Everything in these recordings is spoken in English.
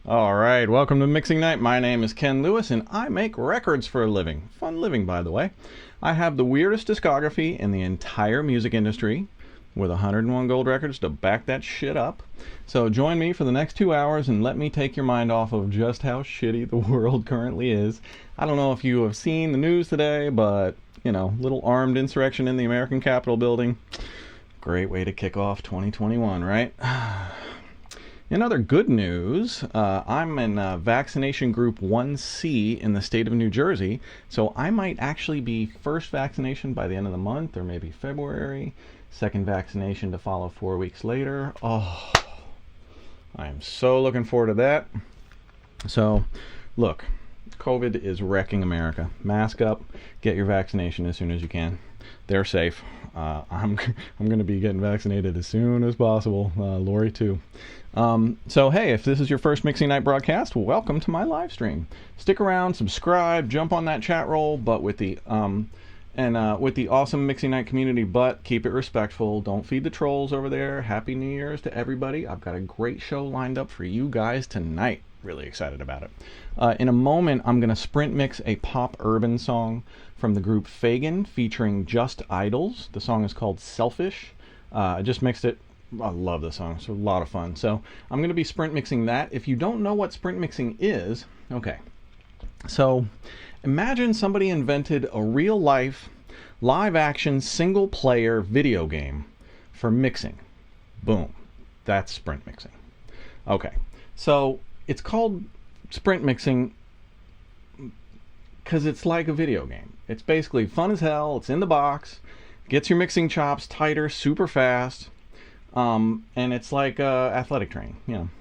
All right, welcome to Mixing Night. My name is Ken Lewis, and I make records for a living. Fun living, by the way. I have the weirdest discography in the entire music industry, with 101 gold records to back that shit up. So join me for the next 2 hours and let me take your mind off of just how shitty the world currently is. I don't know if you have seen the news today, but, little armed insurrection in the American Capitol building. Great way to kick off 2021, right? In other good news, I'm in vaccination group 1C in the state of New Jersey, so I might actually be first vaccination by the end of the month or maybe February, second vaccination to follow 4 weeks later. Oh, I am so looking forward to that. So, look, COVID is wrecking America. Mask up, get your vaccination as soon as you can. They're safe. I'm going to be getting vaccinated as soon as possible. Lori too. So hey, if this is your first Mixing Night broadcast, welcome to my live stream. Stick around, subscribe, jump on that chat roll, but with the with the awesome Mixing Night community, but keep it respectful. Don't feed the trolls over there. Happy New Year's to everybody. I've got a great show lined up for you guys tonight. Really excited about it. In a moment, I'm going to sprint mix a pop urban song from the group Fagin featuring Just Idols. The song is called Selfish. I just mixed it. I love this song. It's a lot of fun. So I'm going to be sprint mixing that. If you don't know what sprint mixing is, okay. So imagine somebody invented a real life, live action, single player video game for mixing. Boom. That's sprint mixing. Okay. So it's called sprint mixing because it's like a video game. It's basically fun as hell. It's in the box. Gets your mixing chops tighter, super fast. And it's like athletic training,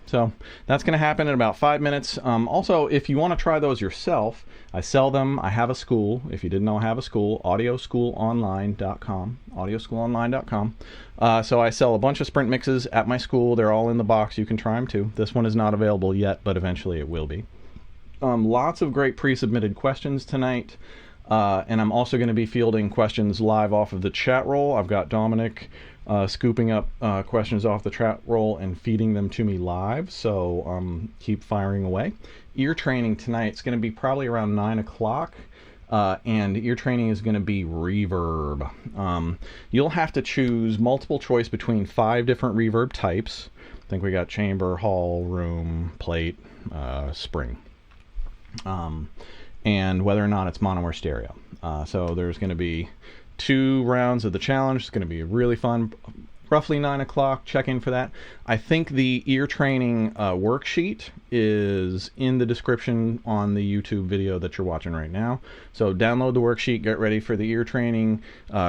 So that's going to happen in about 5 minutes. Also, if you want to try those yourself, I sell them. I have a school. If you didn't know I have a school, audioschoolonline.com. Audioschoolonline.com. So I sell a bunch of sprint mixes at my school. They're all in the box. You can try them too. This one is not available yet, but eventually it will be. Lots of great pre-submitted questions tonight. And I'm also going to be fielding questions live off of the chat roll. I've got Dominic scooping up questions off the chat roll and feeding them to me live, so keep firing away. Ear training tonight's going to be probably around 9 o'clock, and ear training is going to be reverb. You'll have to choose multiple choice between 5 different reverb types. I think we got chamber, hall, room, plate, spring. And whether or not it's mono or stereo. So there's going to be 2 rounds of the challenge. It's going to be really fun. Roughly 9 o'clock. Check in for that. I think the ear training worksheet is in the description on the YouTube video that you're watching right now. So download the worksheet, get ready for the ear training,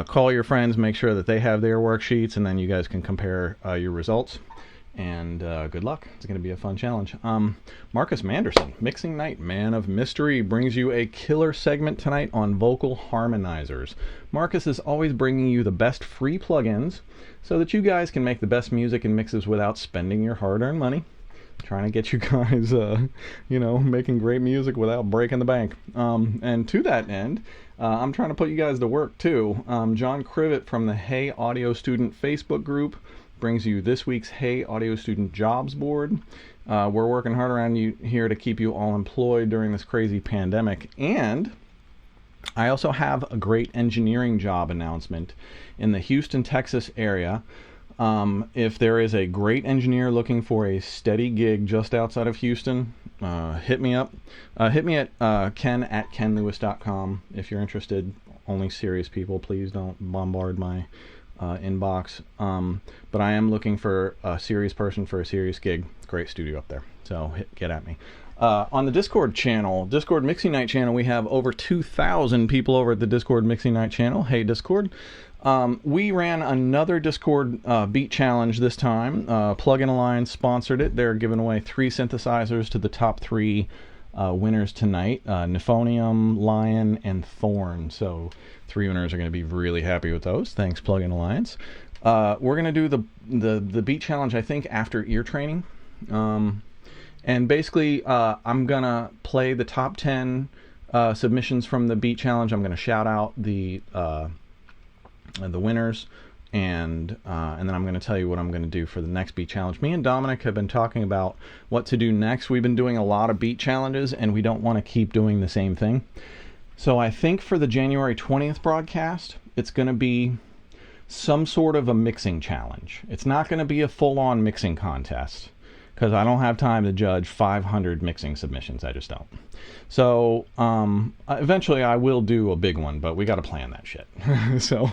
call your friends, make sure that they have their worksheets, and then you guys can compare your results. And good luck. It's going to be a fun challenge. Marcus Manderson, Mixing Night Man of Mystery, brings you a killer segment tonight on vocal harmonizers. Marcus is always bringing you the best free plugins so that you guys can make the best music and mixes without spending your hard-earned money. Trying to get you guys, making great music without breaking the bank. And to that end, I'm trying to put you guys to work too. John Crivet from the Hey Audio Student Facebook group brings you this week's Hey Audio Student Jobs Board. We're working hard around you here to keep you all employed during this crazy pandemic. And I also have a great engineering job announcement in the Houston, Texas area. If there is a great engineer looking for a steady gig just outside of Houston, hit me up. Hit me at ken@kenlewis.com if you're interested. Only serious people, please don't bombard my inbox, but I am looking for a serious person for a serious gig. Great studio up there, so get at me. On the Discord channel, Discord Mixing Night channel, we have over 2,000 people over at the Discord Mixing Night channel. Hey Discord. We ran another Discord beat challenge this time. Plugin Alliance sponsored it. They're giving away 3 synthesizers to the top 3 winners tonight. Neuphonium, Lion, and Thorn. So 3 winners are going to be really happy with those. Thanks, Plugin Alliance. We're going to do the beat challenge, I think, after ear training. And basically, I'm going to play the top 10 submissions from the beat challenge. I'm going to shout out the winners and then I'm going to tell you what I'm going to do for the next beat challenge. Me and Dominic have been talking about what to do next. We've been doing a lot of beat challenges, and we don't want to keep doing the same thing. So I think for the January 20th broadcast, it's going to be some sort of a mixing challenge. It's not going to be a full-on mixing contest, because I don't have time to judge 500 mixing submissions. I just don't. So eventually I will do a big one, but we got to plan that shit. So,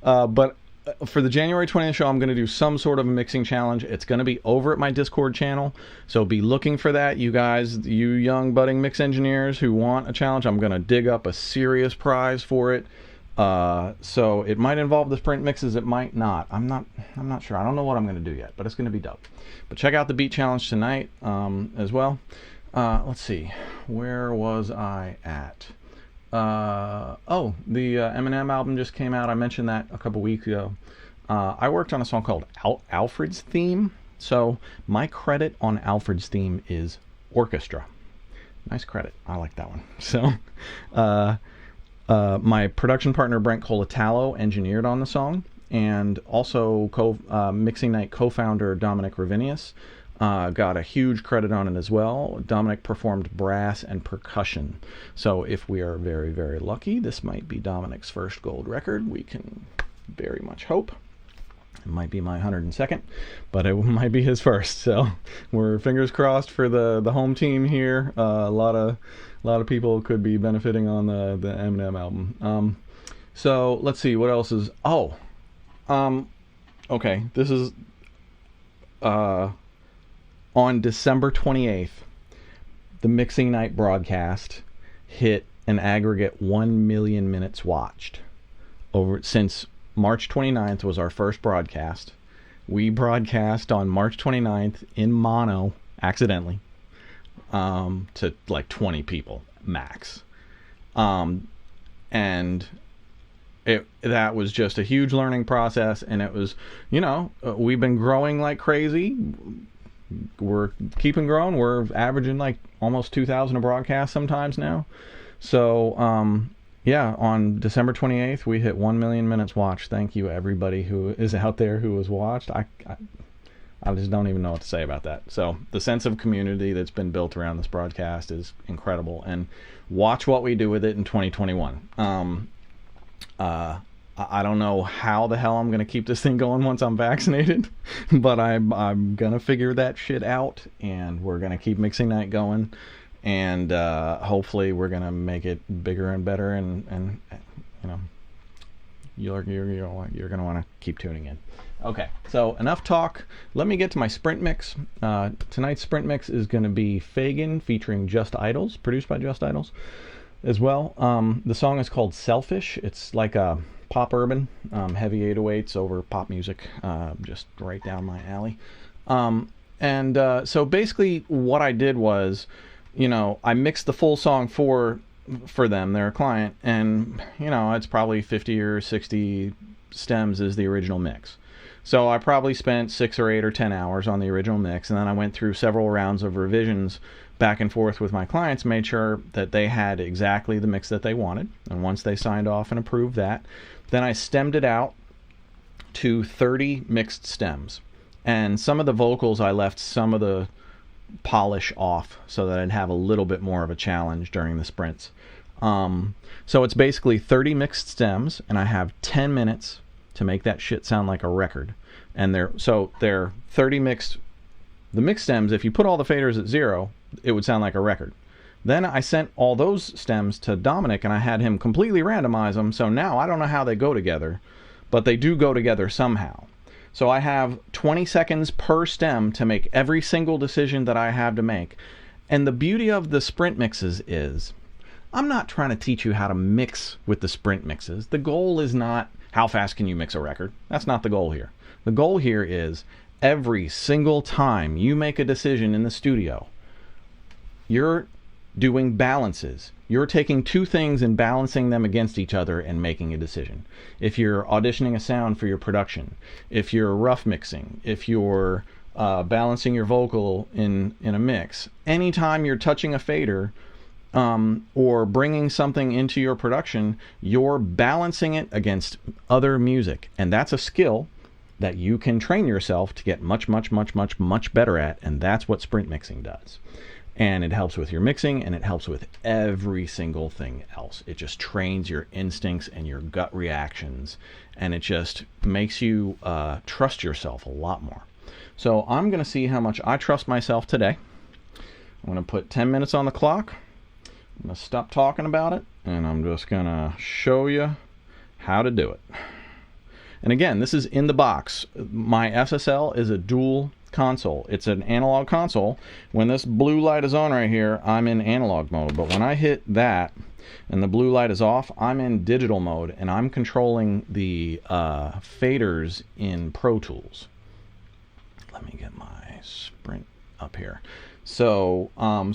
but for the January 20th show, I'm going to do some sort of a mixing challenge. It's going to be over at my Discord channel, so be looking for that. You guys, you young budding mix engineers who want a challenge, I'm going to dig up a serious prize for it. So it might involve the sprint mixes, it might not. I'm not sure. I don't know what I'm going to do yet, but it's going to be dope. But check out the beat challenge tonight as well. Let's see, where was I at? Oh, the Eminem album just came out. I mentioned that a couple weeks ago. I worked on a song called Alfred's Theme. So my credit on Alfred's Theme is orchestra. Nice credit. I like that one. So my production partner Brent Colatalo engineered on the song, and also Mixing Night co-founder Dominic Ravinius got a huge credit on it as well. Dominic performed brass and percussion. So if we are very, very lucky, this might be Dominic's first gold record. We can very much hope. It might be my 102nd, but it might be his first. So we're fingers crossed for the home team here. A lot of people could be benefiting on the Eminem album. So let's see what else is. Okay, this is on December 28th, the Mixing Night broadcast hit an aggregate 1 million minutes watched. Since March 29th was our first broadcast. We broadcast on March 29th in mono, accidentally, to like 20 people max. And that was just a huge learning process, and it was, we've been growing like crazy. We're keeping growing. We're averaging like almost 2,000 a broadcast sometimes now. So yeah, on December 28th we hit 1 million minutes watched. Thank you everybody who is out there who has watched. I just don't even know what to say about that. So the sense of community that's been built around this broadcast is incredible, and watch what we do with it in 2021. I don't know how the hell I'm going to keep this thing going once I'm vaccinated, but I'm going to figure that shit out, and we're going to keep Mixing Night going, and hopefully we're going to make it bigger and better, and you're going to want to keep tuning in. Okay, so enough talk. Let me get to my sprint mix. Tonight's sprint mix is going to be Fagin featuring Just Idols, produced by Just Idols as well. The song is called Selfish. It's like a pop urban, heavy 808s over pop music, just right down my alley. So basically what I did was, I mixed the full song for them, their client, and it's probably 50 or 60 stems is the original mix. So I probably spent 6 or 8 or 10 hours on the original mix, and then I went through several rounds of revisions back and forth with my clients, made sure that they had exactly the mix that they wanted, and once they signed off and approved that, then I stemmed it out to 30 mixed stems. And some of the vocals I left some of the polish off so that I'd have a little bit more of a challenge during the sprints. So it's basically 30 mixed stems, and I have 10 minutes to make that shit sound like a record. And they're 30 mixed. The mixed stems, if you put all the faders at 0, it would sound like a record. Then I sent all those stems to Dominic, and I had him completely randomize them, so now I don't know how they go together, but they do go together somehow. So I have 20 seconds per stem to make every single decision that I have to make. And the beauty of the sprint mixes is, I'm not trying to teach you how to mix with the sprint mixes. The goal is not how fast can you mix a record. That's not the goal here. The goal here is every single time you make a decision in the studio, you're doing balances. You're taking two things and balancing them against each other and making a decision. If you're auditioning a sound for your production, if you're rough mixing, if you're balancing your vocal in a mix, anytime you're touching a fader, or bringing something into your production, you're balancing it against other music. And that's a skill that you can train yourself to get much better at, and that's what sprint mixing does. And it helps with your mixing, and it helps with every single thing else. It just trains your instincts and your gut reactions, and it just makes you trust yourself a lot more. So I'm going to see how much I trust myself today. I'm going to put 10 minutes on the clock. I'm going to stop talking about it, and I'm just going to show you how to do it. And again, this is in the box. My SSL is a dual console. It's an analog console. When this blue light is on right here, I'm in analog mode. But when I hit that and the blue light is off, I'm in digital mode, and I'm controlling the faders in Pro Tools. Let me get my sprint up here. So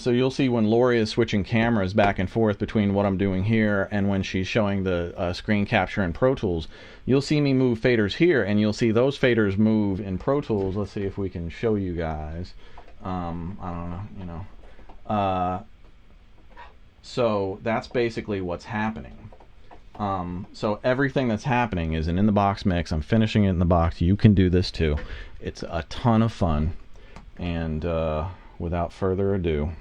you'll see when Lori is switching cameras back and forth between what I'm doing here and when she's showing the screen capture in Pro Tools, you'll see me move faders here, and you'll see those faders move in Pro Tools. Let's see if we can show you guys. I don't know, so that's basically what's happening. So everything that's happening is an in-the-box mix. I'm finishing it in the box. You can do this too. It's a ton of fun. And without further ado,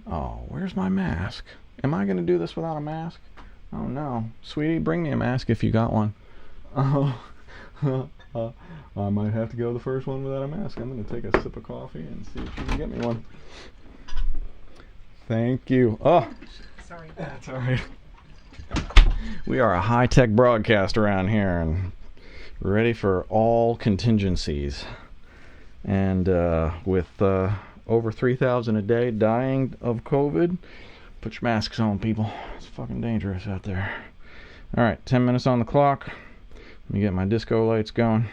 oh, where's my mask? Am I going to do this without a mask? Oh no. Sweetie, bring me a mask if you got one. I might have to go the first one without a mask. I'm going to take a sip of coffee and see if she can get me one. Thank you. Oh, Sorry. That's all right. We are a high-tech broadcast around here and ready for all contingencies. And with over 3,000 a day dying of COVID, put your masks on, people. It's fucking dangerous out there. All right, 10 minutes on the clock. Let me get my disco lights going.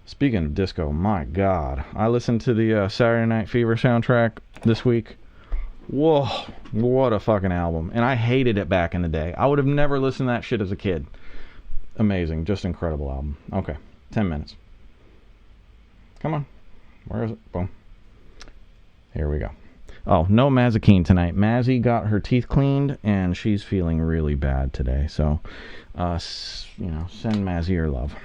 Speaking of disco, my God. I listened to the Saturday Night Fever soundtrack this week. Whoa, what a fucking album. And I hated it back in the day. I would have never listened to that shit as a kid. Amazing, just incredible album. Okay, 10 minutes. Come on. Where is it? Boom. Here we go. Oh, no Mazikeen tonight. Mazzy got her teeth cleaned, and she's feeling really bad today. So, send Mazzy your love.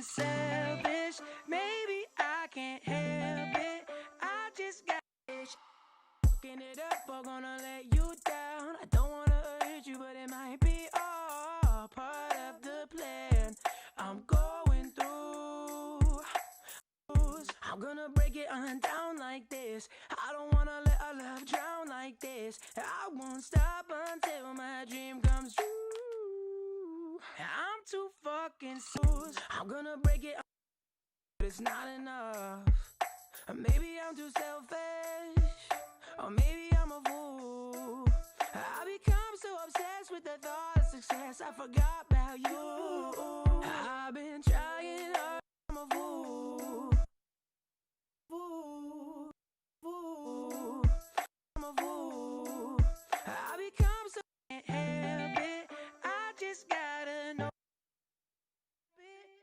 Selfish, maybe I can't help it. I just got fucking it up, I'm gonna let you down. I don't wanna hurt you, but it might be all part of the plan I'm going through. I'm gonna break it on down like this. I don't wanna let our love drown like this. I won't stop until my dream comes true. I'm too fucking soon. I'm gonna break it, but it's not enough. Maybe I'm too selfish, or maybe I'm a fool. I become so obsessed with the thought of success. I forgot about you. I've been trying hard. I'm a fool. Fool. Fool. I'm a fool. I become so can't help it. I just gotta know it.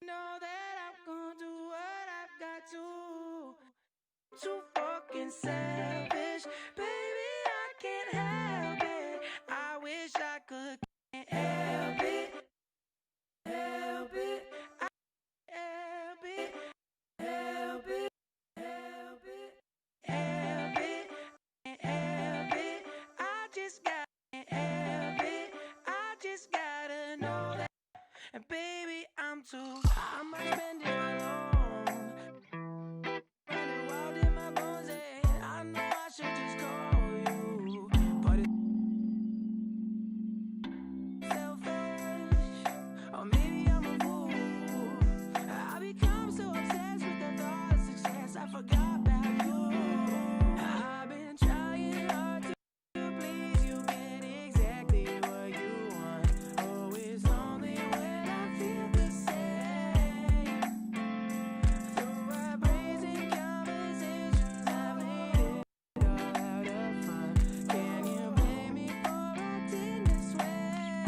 Know that I'm gonna do what I've got to. Too fucking selfish, baby. I can't help it. I wish I could. Can't help it. Help it. I help it. Help it. Help it. Help it. Can't help it. I just gotta help it. I just gotta know that. And baby, I'm too. I might spend it alone. Running wild in my bones, and I know I should just call you, but it's selfish. Or maybe I'm a fool. I become so obsessed with the thought of success. I forgot about you. I've been trying hard to please you, get exactly what you want. Oh, it's only when I feel the same. Through our brazen conversations, I've laid it all out up front. Can you blame me for acting this way?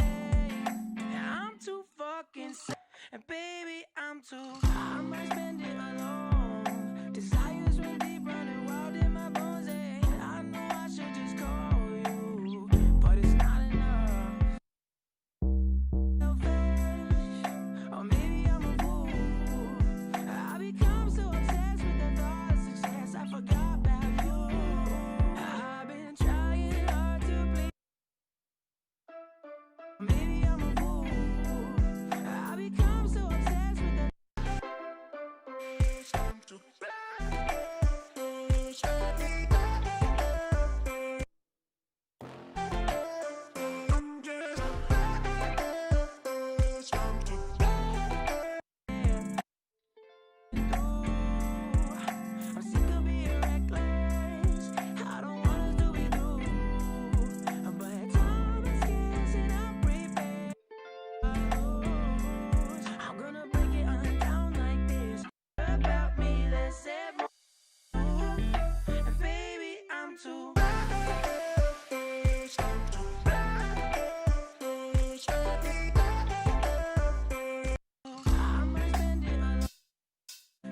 I'm too fucking sick, and baby, I'm too. I might spend it alone. Desires run deep, running wild in my bones, and I know I should just call you, but it's not enough. Selfish, or maybe I'm a fool. I become so obsessed with the thought of success. I forgot about you. I've been trying hard to please. Maybe I'm a fool. I become so obsessed with the. I'm sick of being reckless. I don't want us to be through, but time is scarce and I'm prepared. I'm gonna break it on down like this. About me, let's say more. And baby, I'm too. I might spend it alone.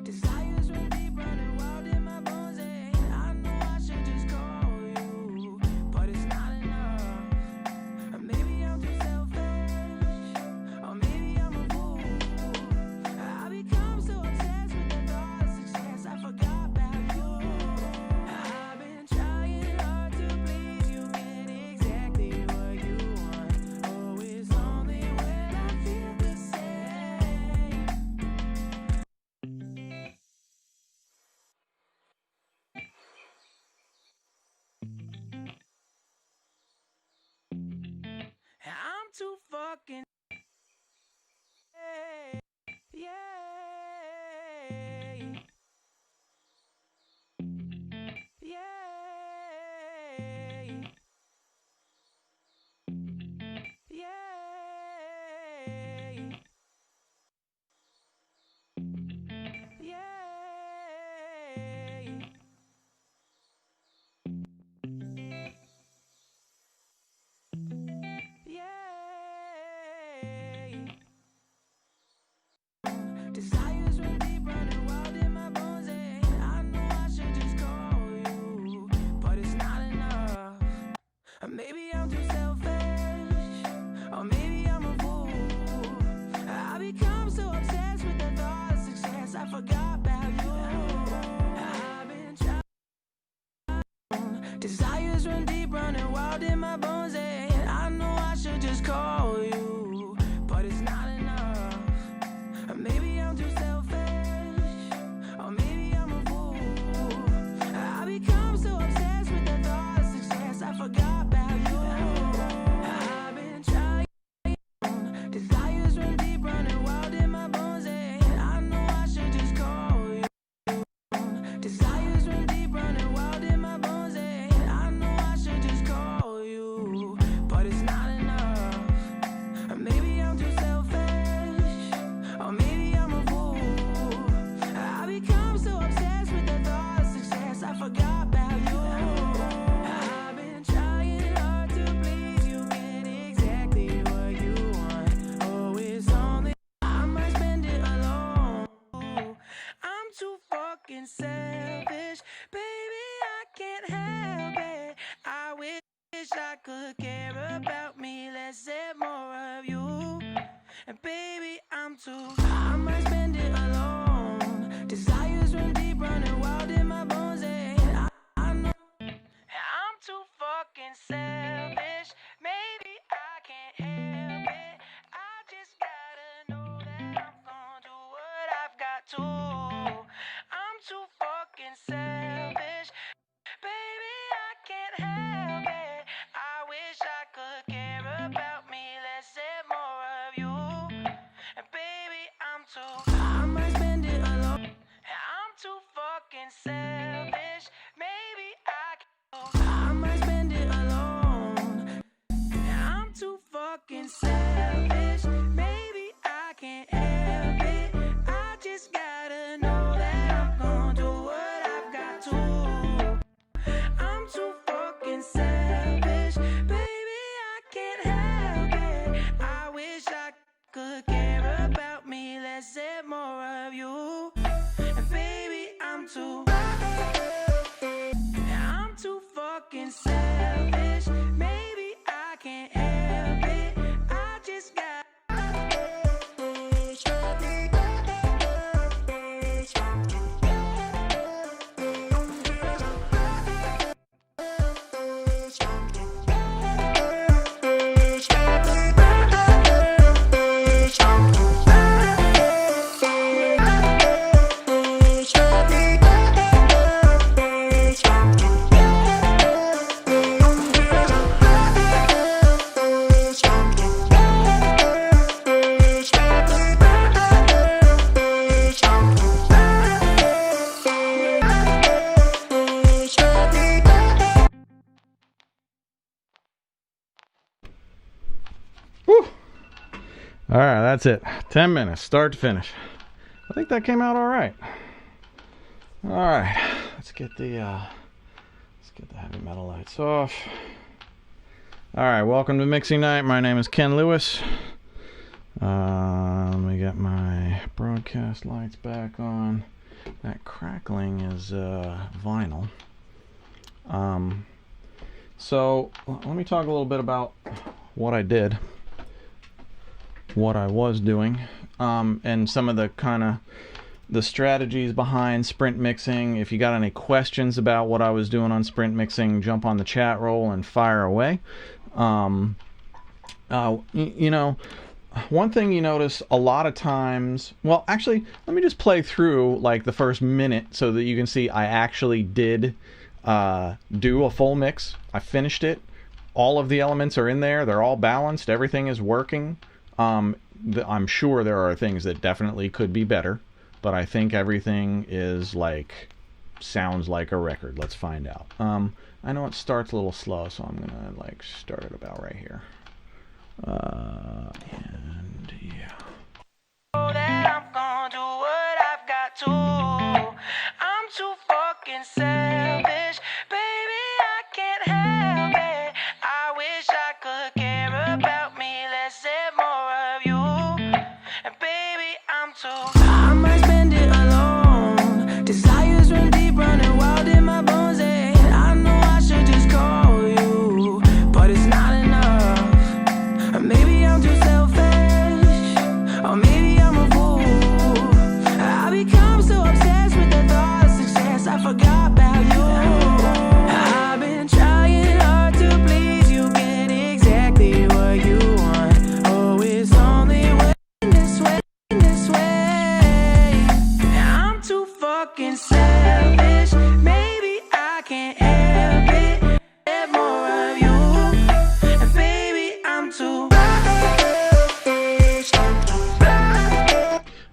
Desires run deep, running wild in my bones, and I know I should just call you, but it's not enough. Or maybe I'm too selfish, or maybe I'm a fool. I become so obsessed with the thought of success. I forgot about you. I've been trying hard to please you, get exactly what you want. Oh, it's only when I feel the same. I'm too fucking. Yeah. Yeah. Yeah. Desires run deep, running wild in my bones, and I know I should just call you, but it's not enough. Or maybe I'm too selfish, or maybe I'm a fool. I become so obsessed with the thought of success. I forgot about you. I've been trying. Desires run deep, running wild in my bones, and I know I should just call you, but it's not enough. Or maybe I'm too selfish, or maybe I'm a fool. I become so obsessed with the thought of success. I forgot about you. I've been trying. Desires run deep, running wild in my bones, and I know I should just call you. Desires run deep, running wild in my bones, and I know I should just call you. I'm too fucking selfish. Baby, I can't help it. I wish I could care about me less and more of you. And baby, I might spend it alone. I'm too fucking selfish. Maybe I might spend it alone. I'm too fucking selfish. Maybe I can't help it. I just gotta know that I'm gonna do what I've got to. I'm too fucking selfish. Baby, I can't help it. I wish I could care about me less and more of you. And baby, I'm too fucking selfish. Maybe I can't help it. I just got All right, that's it. 10 minutes, start to finish. I think that came out all right. All right, let's get the heavy metal lights off. All right, welcome to Mixing Night. My name is Ken Lewis. Let me get my broadcast lights back on. That crackling is vinyl. So let me talk a little bit about what I did, what I was doing, and some of the strategies behind sprint mixing. If you got any questions about what I was doing on sprint mixing, jump on the chat roll and fire away. You know, one thing you notice a lot of times, well, actually, let me just play through like the first minute so that you can see I actually did do a full mix. I finished it. All of the elements are in there. They're all balanced. Everything is working. I'm sure there are things that definitely could be better, but I think everything is sounds like a record. Let's find out. I know it starts a little slow, so I'm gonna start it about right here. And yeah. That I'm gonna do what I've got to. I'm too fucking selfish. Baby, I can't help it. I wish I could care about me less and more of you. And baby, I might spend it alone. Desires run deep, running wild in my bones. And I know I should just call you, but it's not enough. Or maybe I'm too selfish. Or maybe I'm a fool. I become so obsessed with the thought of success, I forgot about you. I've been trying hard to please you, get exactly what you want. Oh, it's only this way. I'm too fucking selfish. Maybe I can't help it. Get more of you. And baby, I'm too.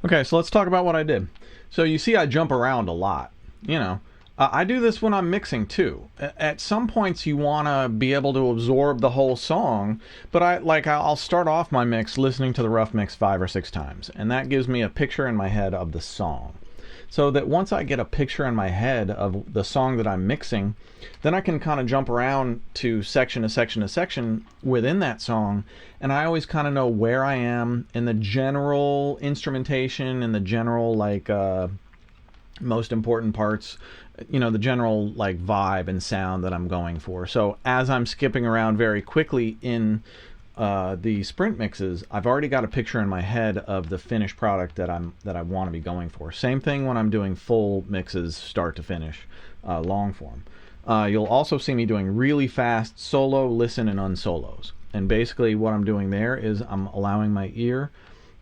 Okay, so let's talk about what I did. So you see I jump around a lot. You know, I do this when I'm mixing too. At some points you want to be able to absorb the whole song, but I'll start off my mix listening to the rough mix 5 or 6 times, and that gives me a picture in my head of the song. So that once I get a picture in my head of the song that I'm mixing, then I can kind of jump around to section to section to section within that song, and I always kind of know where I am in the general instrumentation and the general most important parts, you know, the general vibe and sound that I'm going for. So as I'm skipping around very quickly in the sprint mixes, I've already got a picture in my head of the finished product that I want to be going for. Same thing when I'm doing full mixes, start to finish, long form. You'll also see me doing really fast solo, listen, and unsolos. And basically what I'm doing there is I'm allowing my ear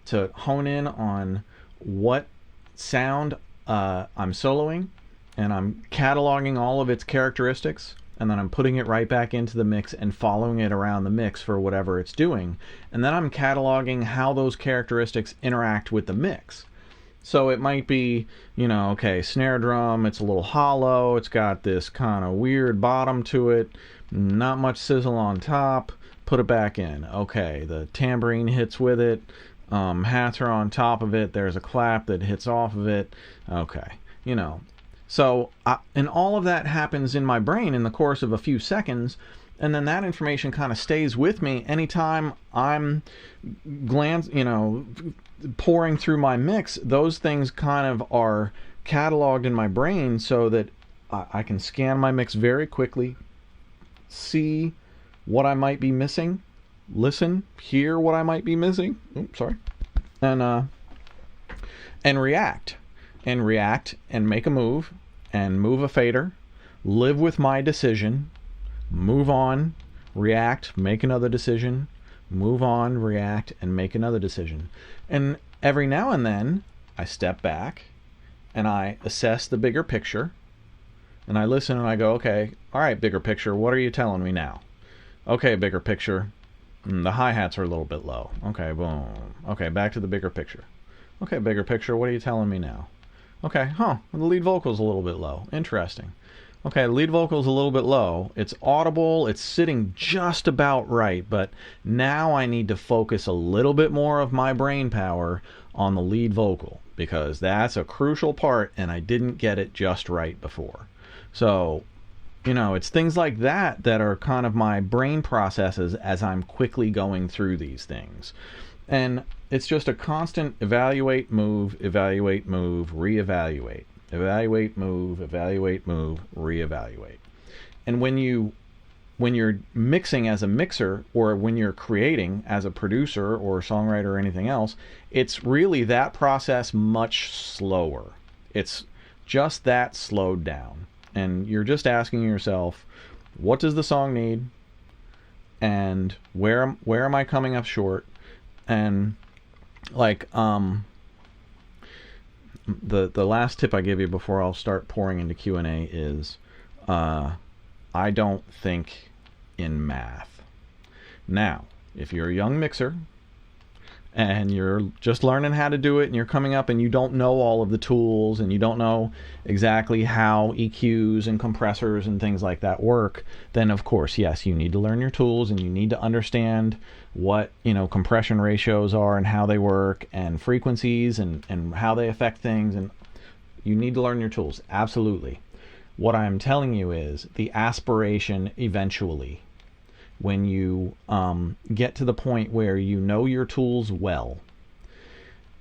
to hone in on what sound I'm soloing, and I'm cataloging all of its characteristics, and then I'm putting it right back into the mix and following it around the mix for whatever it's doing. And then I'm cataloging how those characteristics interact with the mix. So it might be, okay, snare drum, it's a little hollow, it's got this kind of weird bottom to it, not much sizzle on top, put it back in. Okay, the tambourine hits with it, hats are on top of it, there's a clap that hits off of it. Okay, So, and all of that happens in my brain in the course of a few seconds, and then that information kind of stays with me anytime I'm pouring through my mix. Those things kind of are cataloged in my brain so that I can scan my mix very quickly, see what I might be missing, listen, hear what I might be missing. Oops, sorry. And react. And react and make a move and move a fader, live with my decision, move on, react, make another decision, move on, react, and make another decision. And every now and then I step back and I assess the bigger picture, and I listen and I go, okay, all right, bigger picture, what are you telling me now? Okay, bigger picture, the hi-hats are a little bit low. Okay, boom. Okay, back to the bigger picture. Okay, bigger picture, what are you telling me now? Okay, the lead vocal's a little bit low. Interesting. Okay, the lead vocal's a little bit low. It's audible, it's sitting just about right, but now I need to focus a little bit more of my brain power on the lead vocal, because that's a crucial part and I didn't get it just right before. So, it's things like that that are kind of my brain processes as I'm quickly going through these things. And it's just a constant evaluate, move, reevaluate. Evaluate, move, reevaluate. And when you're mixing as a mixer, or when you're creating as a producer or songwriter or anything else, it's really that process much slower. It's just that slowed down. And you're just asking yourself, what does the song need? And where am I coming up short? And like the last tip I give you before I'll start pouring into Q&A is I don't think in math. Now, if you're a young mixer and you're just learning how to do it and you're coming up and you don't know all of the tools and you don't know exactly how EQs and compressors and things like that work, then of course, yes, you need to learn your tools and you need to understand what compression ratios are and how they work and frequencies and how they affect things, and you need to learn your tools, absolutely. What I'm telling you is the aspiration eventually, when you get to the point where you know your tools well,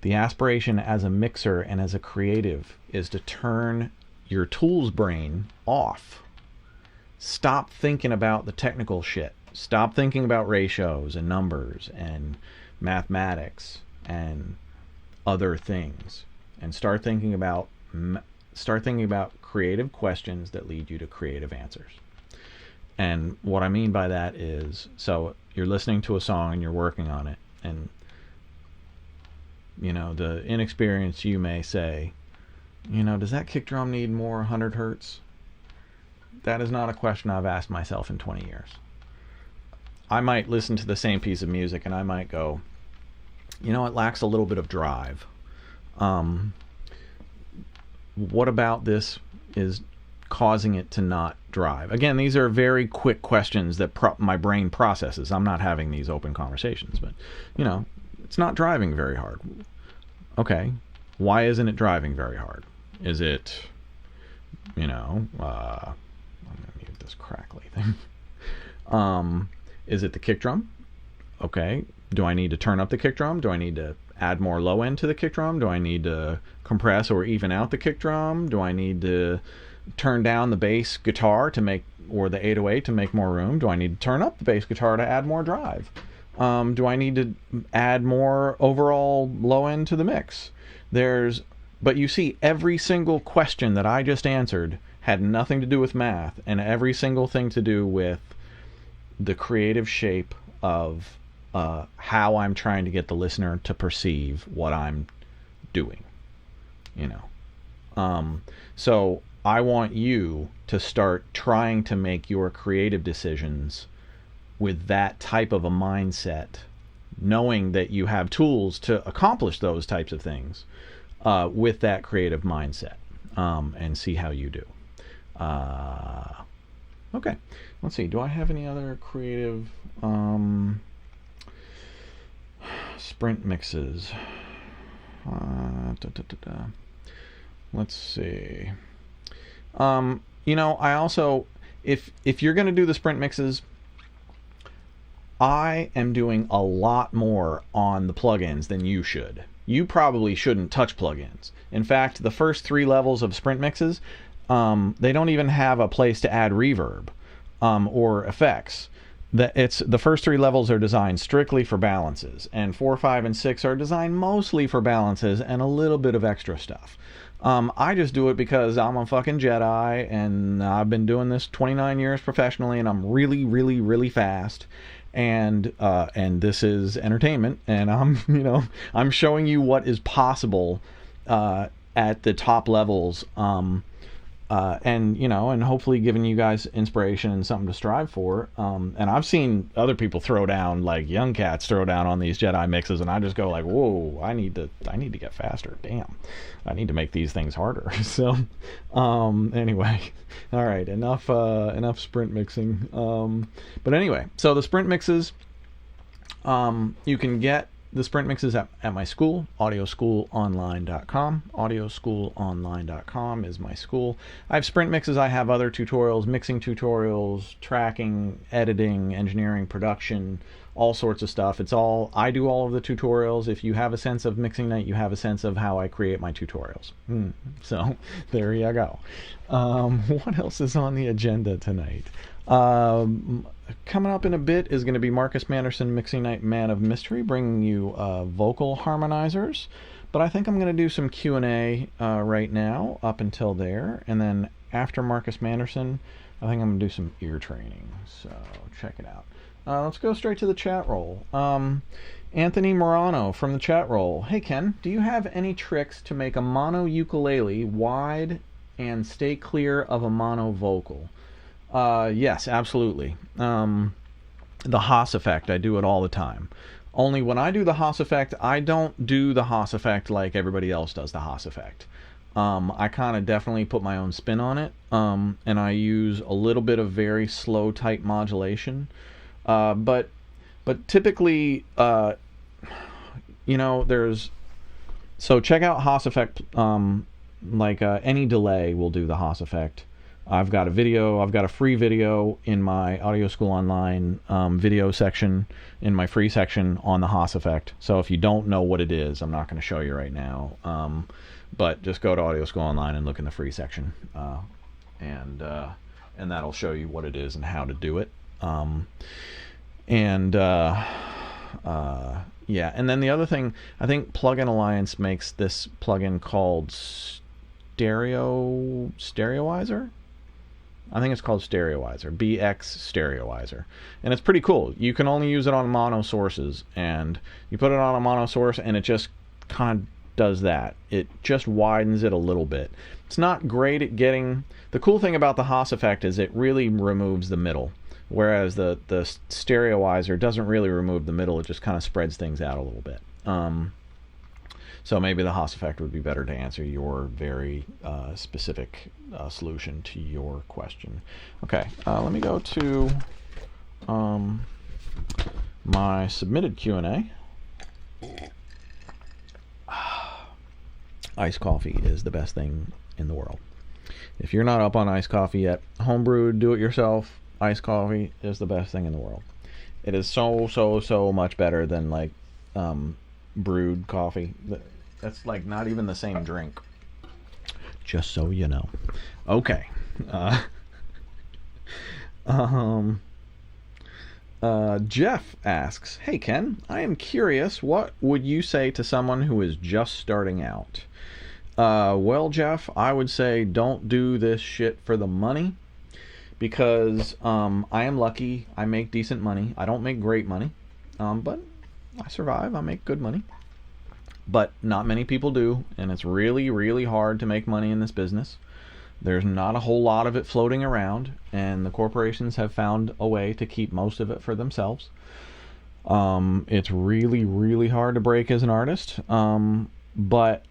the aspiration as a mixer and as a creative is to turn your tools brain off. Stop thinking about the technical shit. Stop thinking about ratios and numbers and mathematics and other things, and start thinking about creative questions that lead you to creative answers. And what I mean by that is, so you're listening to a song and you're working on it, and the inexperienced you may say, does that kick drum need more 100 hertz? That is not a question I've asked myself in 20 years. I might listen to the same piece of music and I might go, it lacks a little bit of drive. What about this is causing it to not drive? Again, these are very quick questions that my brain processes. I'm not having these open conversations, but it's not driving very hard. Okay, why isn't it driving very hard? Is it, I'm gonna mute this crackly thing. Is it the kick drum? Okay, do I need to turn up the kick drum? Do I need to add more low end to the kick drum? Do I need to compress or even out the kick drum? Do I need to turn down the bass guitar or the 808 to make more room? Do I need to turn up the bass guitar to add more drive? Do I need to add more overall low end to the mix? But you see, every single question that I just answered had nothing to do with math, and every single thing to do with the creative shape of how I'm trying to get the listener to perceive what I'm doing. So I want you to start trying to make your creative decisions with that type of a mindset, knowing that you have tools to accomplish those types of things with that creative mindset, and see how you do. Okay, let's see. Do I have any other creative sprint mixes? Let's see. I also, if you're going to do the sprint mixes, I am doing a lot more on the plugins than you should. You probably shouldn't touch plugins. In fact, the first 3 levels of sprint mixes, they don't even have a place to add reverb or effects. The first 3 levels are designed strictly for balances, and 4, 5, and 6 are designed mostly for balances and a little bit of extra stuff. I just do it because I'm a fucking Jedi, and I've been doing this 29 years professionally, and I'm really, really, really fast. And this is entertainment, and I'm showing you what is possible at the top levels, and hopefully giving you guys inspiration and something to strive for. And I've seen other people throw down, like young cats throw down on these Jedi mixes, and I just go like, whoa, I need to get faster. Damn, I need to make these things harder. So anyway, all right, enough sprint mixing. But anyway, so the sprint mixes, you can get the sprint mixes at my school, audioschoolonline.com. Audioschoolonline.com is my school. I have sprint mixes. I have other tutorials, mixing tutorials, tracking, editing, engineering, production, all sorts of stuff. I do all of the tutorials. If you have a sense of Mixing Night, you have a sense of how I create my tutorials. So there you go. What else is on the agenda tonight? Coming up in a bit is going to be Marcus Manderson, Mixing Night Man of Mystery, bringing you vocal harmonizers. But I think I'm going to do some Q&A right now up until there. And then after Marcus Manderson, I think I'm going to do some ear training. So check it out. Let's go straight to the chat roll. Anthony Morano from the chat roll. Hey Ken, do you have any tricks to make a mono ukulele wide and stay clear of a mono vocal? Yes, absolutely. The Haas effect, I do it all the time. Only when I do the Haas effect, I don't do the Haas effect like everybody else does the Haas effect. I kind of definitely put my own spin on it, and I use a little bit of very slow, tight modulation. But typically, so check out Haas effect. Any delay will do the Haas effect. I've got a free video in my Audio School Online video section, in my free section on the Haas effect. So if you don't know what it is, I'm not going to show you right now. But just go to Audio School Online and look in the free section, and that'll show you what it is and how to do it. And then the other thing, I think Plugin Alliance makes this plugin called Stereoizer. I think it's called Stereoizer, BX Stereoizer, and it's pretty cool. You can only use it on mono sources, and you put it on a mono source, and it just kind of does that. It just widens it a little bit. It's not great at getting. The cool thing about the Haas effect is it really removes the middle, whereas the Stereoizer doesn't really remove the middle. It just kind of spreads things out a little bit. So maybe the Haas effect would be better to answer your very specific solution to your question. Okay, let me go to my submitted Q&A. Iced coffee is the best thing in the world. If you're not up on iced coffee yet, homebrewed, do-it-yourself, iced coffee is the best thing in the world. It is so much better than like brewed coffee. That's like not even the same drink. Just so you know. Okay. Jeff asks, "Hey Ken, I am curious, what would you say to someone who is just starting out?" Well, Jeff, I would say don't do this shit for the money, because I am lucky. I make decent money. I don't make great money, but I survive. I make good money. but not many people do, and it's really, really hard to make money in this business. There's not a whole lot of it floating around, and the corporations have found a way to keep most of it for themselves. It's really, really hard to break as an artist, but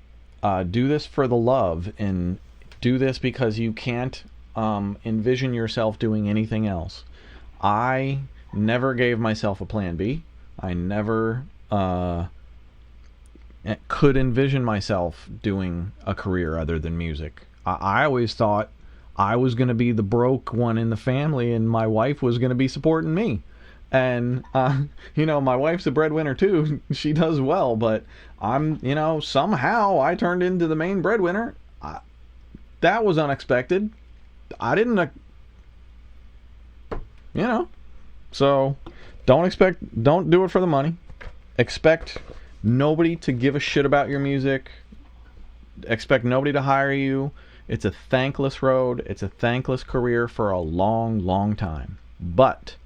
do this for the love, and do this because you can't envision yourself doing anything else. I never gave myself a plan B. I never could envision myself doing a career other than music. I always thought I was going to be the broke one in the family, and my wife was going to be supporting me. And, my wife's a breadwinner too. She does well, but I'm, somehow I turned into the main breadwinner. That was unexpected. I didn't, so don't do it for the money. Expect nobody to give a shit about your music. Expect nobody to hire you. It's a thankless road. It's a thankless career for a long, long time. But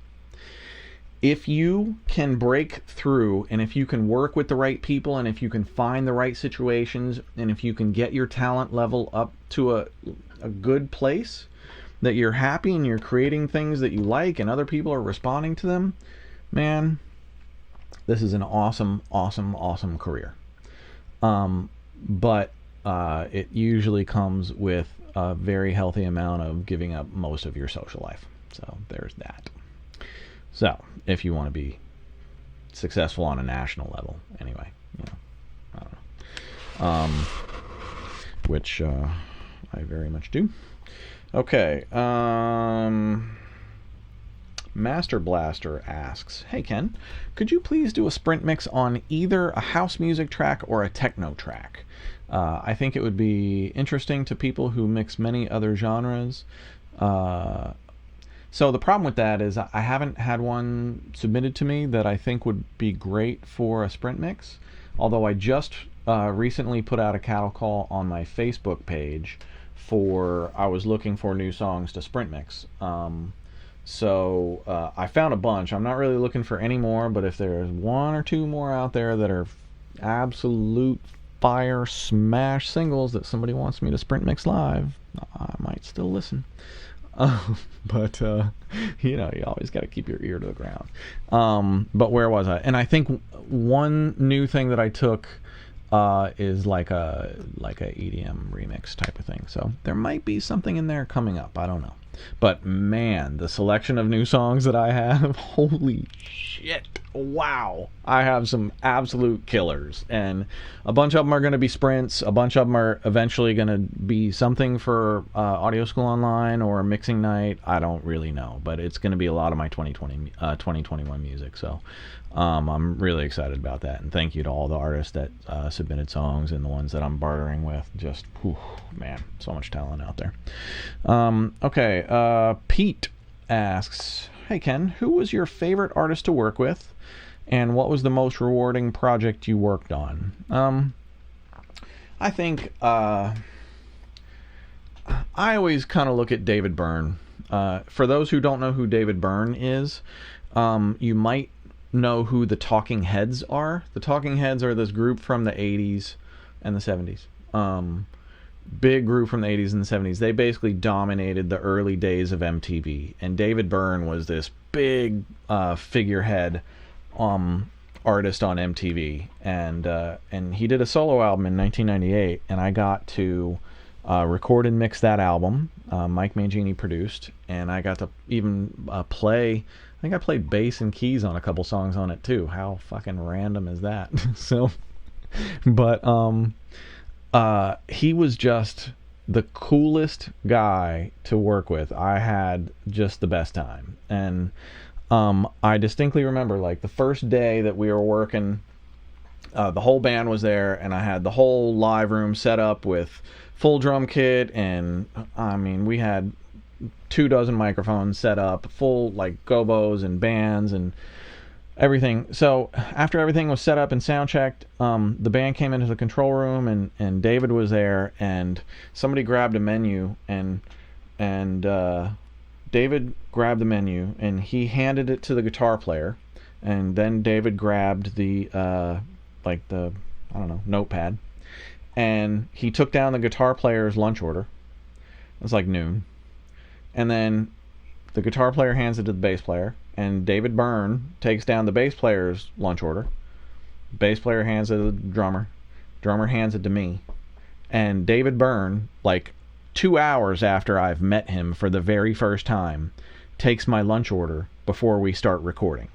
if you can break through, and if you can work with the right people, and if you can find the right situations, and if you can get your talent level up to a good place, that you're happy and you're creating things that you like and other people are responding to them, man, this is an awesome, awesome, awesome career. But it usually comes with a very healthy amount of giving up most of your social life. So there's that. So if you want to be successful on a national level, anyway, I don't know, which I very much do. Okay, Master Blaster asks, "Hey Ken, could you please do a sprint mix on either a house music track or a techno track? I think it would be interesting to people who mix many other genres." So the problem with that is I haven't had one submitted to me that I think would be great for a sprint mix, although I just recently put out a cattle call on my Facebook page I was looking for new songs to sprint mix. So I found a bunch. I'm not really looking for any more, but if there's one or two more out there that are absolute fire smash singles that somebody wants me to sprint mix live, I might still listen. But you always got to keep your ear to the ground. But where was I? And I think one new thing that I took is like a EDM remix type of thing. So there might be something in there coming up. I don't know. But man, the selection of new songs that I have, holy shit. Wow. I have some absolute killers. And a bunch of them are going to be sprints. A bunch of them are eventually going to be something for Audio School Online or Mixing Night. I don't really know. But it's going to be a lot of my 2021 music. So I'm really excited about that. And thank you to all the artists that submitted songs and the ones that I'm bartering with. Just, whew, man, so much talent out there. Okay, Pete asks, "Hey Ken, who was your favorite artist to work with, and what was the most rewarding project you worked on?" I think I always kind of look at David Byrne. For those who don't know who David Byrne is, you might know who the Talking Heads are. The Talking Heads are this group from the 80s and the 70s. Big group from the 80s and the 70s. They basically dominated the early days of MTV. And David Byrne was this big figurehead artist on MTV. And he did a solo album in 1998, and I got to record and mix that album. Mike Mangini produced, and I got to even play. I think I played bass and keys on a couple songs on it too. How fucking random is that? So, but he was just the coolest guy to work with. I had just the best time. And I distinctly remember, like, the first day that we were working, the whole band was there, and I had the whole live room set up with full drum kit, and I mean, we had 24 microphones set up, full, like, gobos and bands and everything. So after everything was set up and sound checked, the band came into the control room, and David was there, and somebody grabbed a menu, and David grabbed the menu, and he handed it to the guitar player, and then David grabbed the I don't know, notepad. And he took down the guitar player's lunch order. It was like noon. And then the guitar player hands it to the bass player, and David Byrne takes down the bass player's lunch order. Bass player hands it to the drummer. Drummer hands it to me. And David Byrne, like 2 hours after I've met him for the very first time, takes my lunch order before we start recording.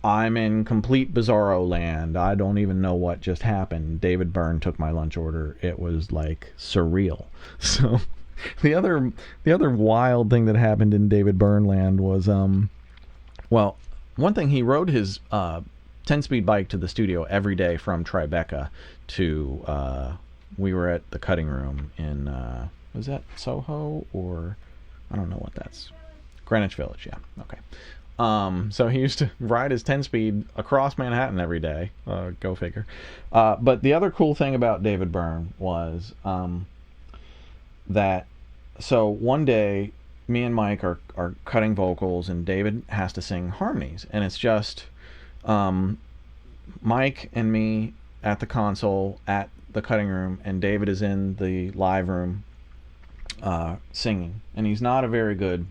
I'm in complete bizarro land. I don't even know what just happened. David Byrne took my lunch order. It was like surreal. So the other wild thing that happened in David Byrne land was well, one thing, he rode his 10-speed bike to the studio every day from Tribeca to we were at the cutting room in was that Soho, or I don't know what that's, Greenwich Village, yeah, okay. So he used to ride his 10-speed across Manhattan every day. Go figure. But the other cool thing about David Byrne was that, so one day me and Mike are cutting vocals, and David has to sing harmonies, and it's just Mike and me at the console at the cutting room, and David is in the live room singing, and he's not a very good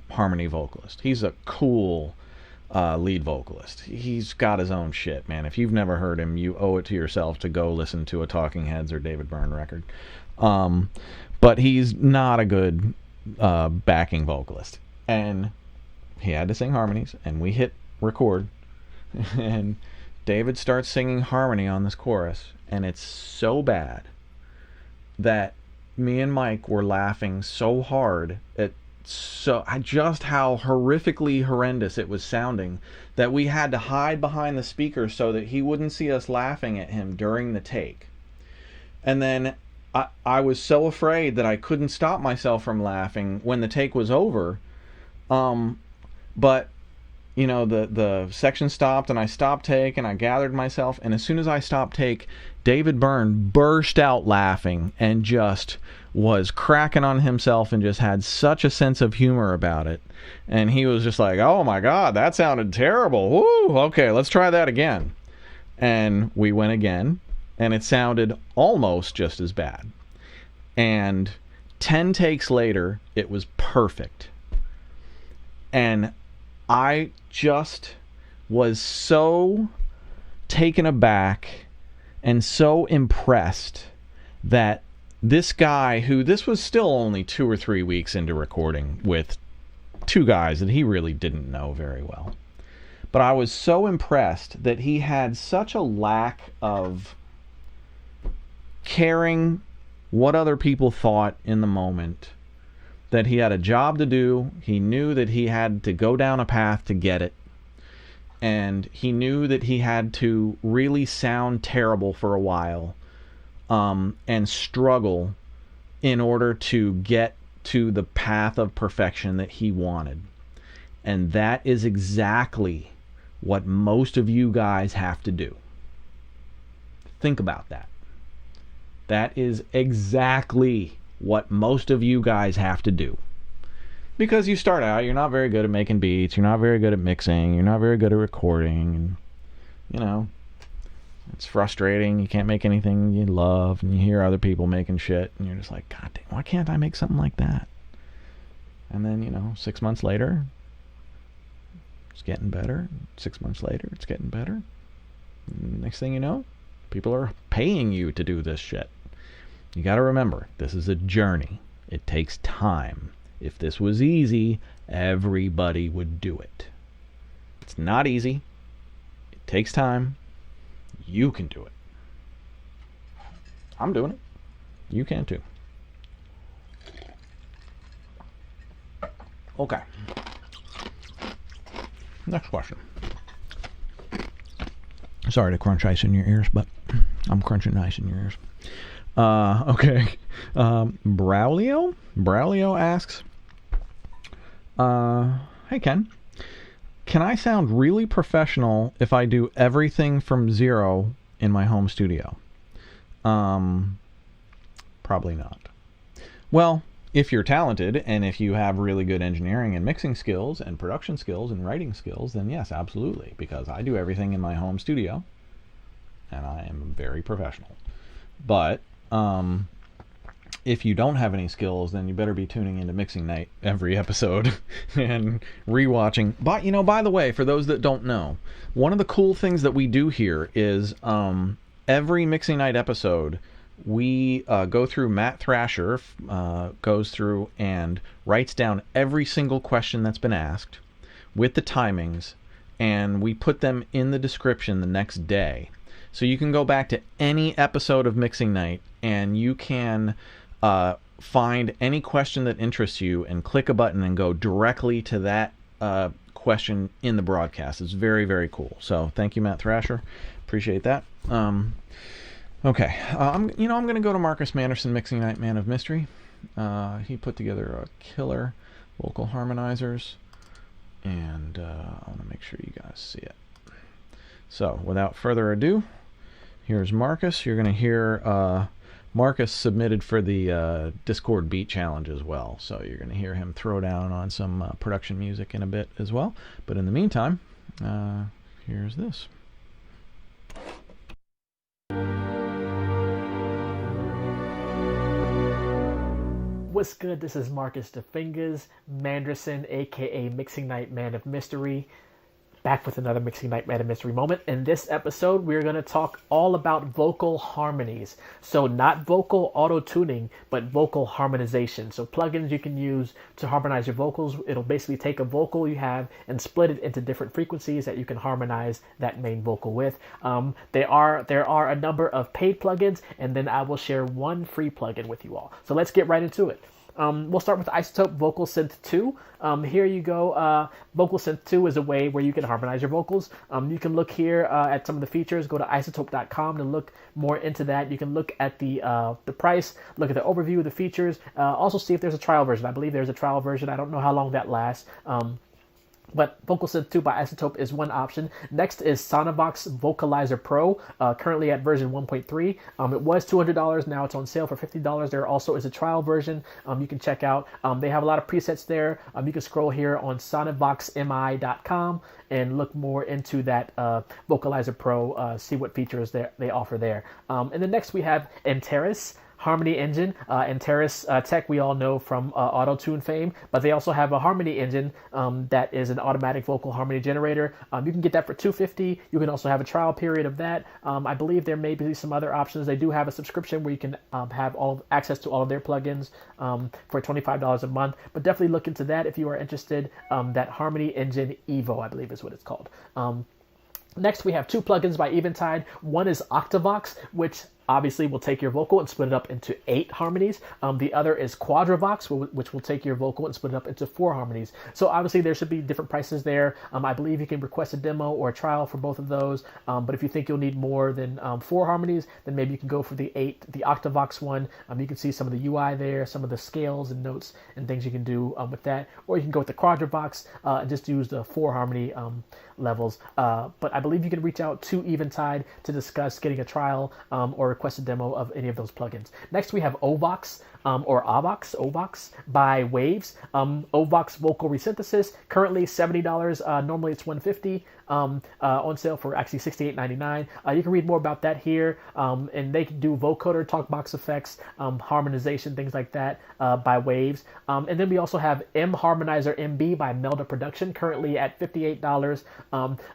harmony vocalist. He's a cool lead vocalist. He's got his own shit, man. If you've never heard him, you owe it to yourself to go listen to a Talking Heads or David Byrne record. But he's not a good backing vocalist. And he had to sing harmonies, and we hit record, and David starts singing harmony on this chorus, and it's so bad that me and Mike were laughing so hard at just how horrifically horrendous it was sounding that we had to hide behind the speakers so that he wouldn't see us laughing at him during the take. And then I was so afraid that I couldn't stop myself from laughing when the take was over. But you know, the section stopped, and I stopped take, and I gathered myself, and as soon as I stopped take, David Byrne burst out laughing and just was cracking on himself and just had such a sense of humor about it. And he was just like, oh my God, that sounded terrible. Woo, okay, let's try that again. And we went again, and it sounded almost just as bad. And 10 takes later, it was perfect. And I just was so taken aback and so impressed that this guy, who, this was still only 2 or 3 weeks into recording with 2 guys that he really didn't know very well, but I was so impressed that he had such a lack of caring what other people thought in the moment, that he had a job to do. He knew that he had to go down a path to get it, and he knew that he had to really sound terrible for a while and struggle in order to get to the path of perfection that he wanted. And that is exactly what most of you guys have to do. Think about that. That is exactly what most of you guys have to do. Because you start out, you're not very good at making beats, you're not very good at mixing, you're not very good at recording, and you know, it's frustrating. You can't make anything you love, and you hear other people making shit, and you're just like, God damn, why can't I make something like that? And then, you know, 6 months later, it's getting better. 6 months later, it's getting better. And next thing you know, people are paying you to do this shit. You got to remember, this is a journey. It takes time. If this was easy, everybody would do it. It's not easy. It takes time. You can do it. I'm doing it. You can too. Okay. Next question. Sorry to crunch ice in your ears, but I'm crunching ice in your ears. Okay. Braulio asks, hey Ken, can I sound really professional if I do everything from zero in my home studio? Probably not. Well, if you're talented and if you have really good engineering and mixing skills and production skills and writing skills, then yes, absolutely, because I do everything in my home studio. and I am very professional. But if you don't have any skills, then you better be tuning into Mixing Night every episode and rewatching. But, by the way, for those that don't know, one of the cool things that we do here is every Mixing Night episode, we go through. Matt Thrasher goes through and writes down every single question that's been asked with the timings, and we put them in the description the next day. So you can go back to any episode of Mixing Night and you can find any question that interests you and click a button and go directly to that question in the broadcast. It's very, very cool. So thank you, Matt Thrasher. Appreciate that. Okay, I'm going to go to Marcus Manderson, Mixing Night Man of Mystery. He put together a killer vocal harmonizers, and I want to make sure you guys see it. So without further ado, here's Marcus. You're going to hear Marcus submitted for the Discord Beat Challenge as well, so you're going to hear him throw down on some production music in a bit as well. But in the meantime, here's this. What's good? This is Marcus the Fingers Manderson, aka Mixing Night Man of Mystery, back with another Mixing Night Man of Mystery moment. In this episode, we're going to talk all about vocal harmonies. So not vocal auto-tuning, but vocal harmonization. So plugins you can use to harmonize your vocals. It'll basically take a vocal you have and split it into different frequencies that you can harmonize that main vocal with. There are a number of paid plugins, and then I will share one free plugin with you all. So let's get right into it. We'll start with iZotope Vocal Synth 2. Here you go. Vocal Synth 2 is a way where you can harmonize your vocals. You can look here at some of the features. Go to iZotope.com to look more into that. You can look at the price, look at the overview of the features. Also see if there's a trial version. I believe there's a trial version. I don't know how long that lasts. But Vocal Synth 2 by iZotope is one option. Next is Sonivox Vocalizer Pro, currently at version 1.3. It was $200, now it's on sale for $50. There also is a trial version you can check out. They have a lot of presets there. You can scroll here on sonivoxmi.com and look more into that Vocalizer Pro, see what features they offer there. And then next we have Antares Harmony Engine. Antares Tech we all know from AutoTune fame, but they also have a Harmony Engine that is an automatic vocal harmony generator. You can get that for $250. You can also have a trial period of that. I believe there may be some other options. They do have a subscription where you can have access to all of their plugins for $25 a month, but definitely look into that if you are interested. That Harmony Engine Evo, I believe is what it's called. Next, we have two plugins by Eventide. One is Octavox, which obviously will take your vocal and split it up into 8 harmonies. The other is Quadravox, which will take your vocal and split it up into 4 harmonies. So obviously there should be different prices there. I believe you can request a demo or a trial for both of those. But if you think you'll need more than 4 harmonies, then maybe you can go for the Octavox one. You can see some of the UI there, some of the scales and notes and things you can do with that. Or you can go with the Quadravox and just use the 4 harmony levels. But I believe you can reach out to Eventide to discuss getting a trial or request a demo of any of those plugins. Next, we have Ovox or Ovox by Waves. Ovox Vocal Resynthesis, currently $70. Normally it's $150. On sale for actually $68.99. You can read more about that here. And they can do vocoder, talkbox effects, harmonization, things like that by Waves. And then we also have M Harmonizer MB by Melda Production, currently at $58.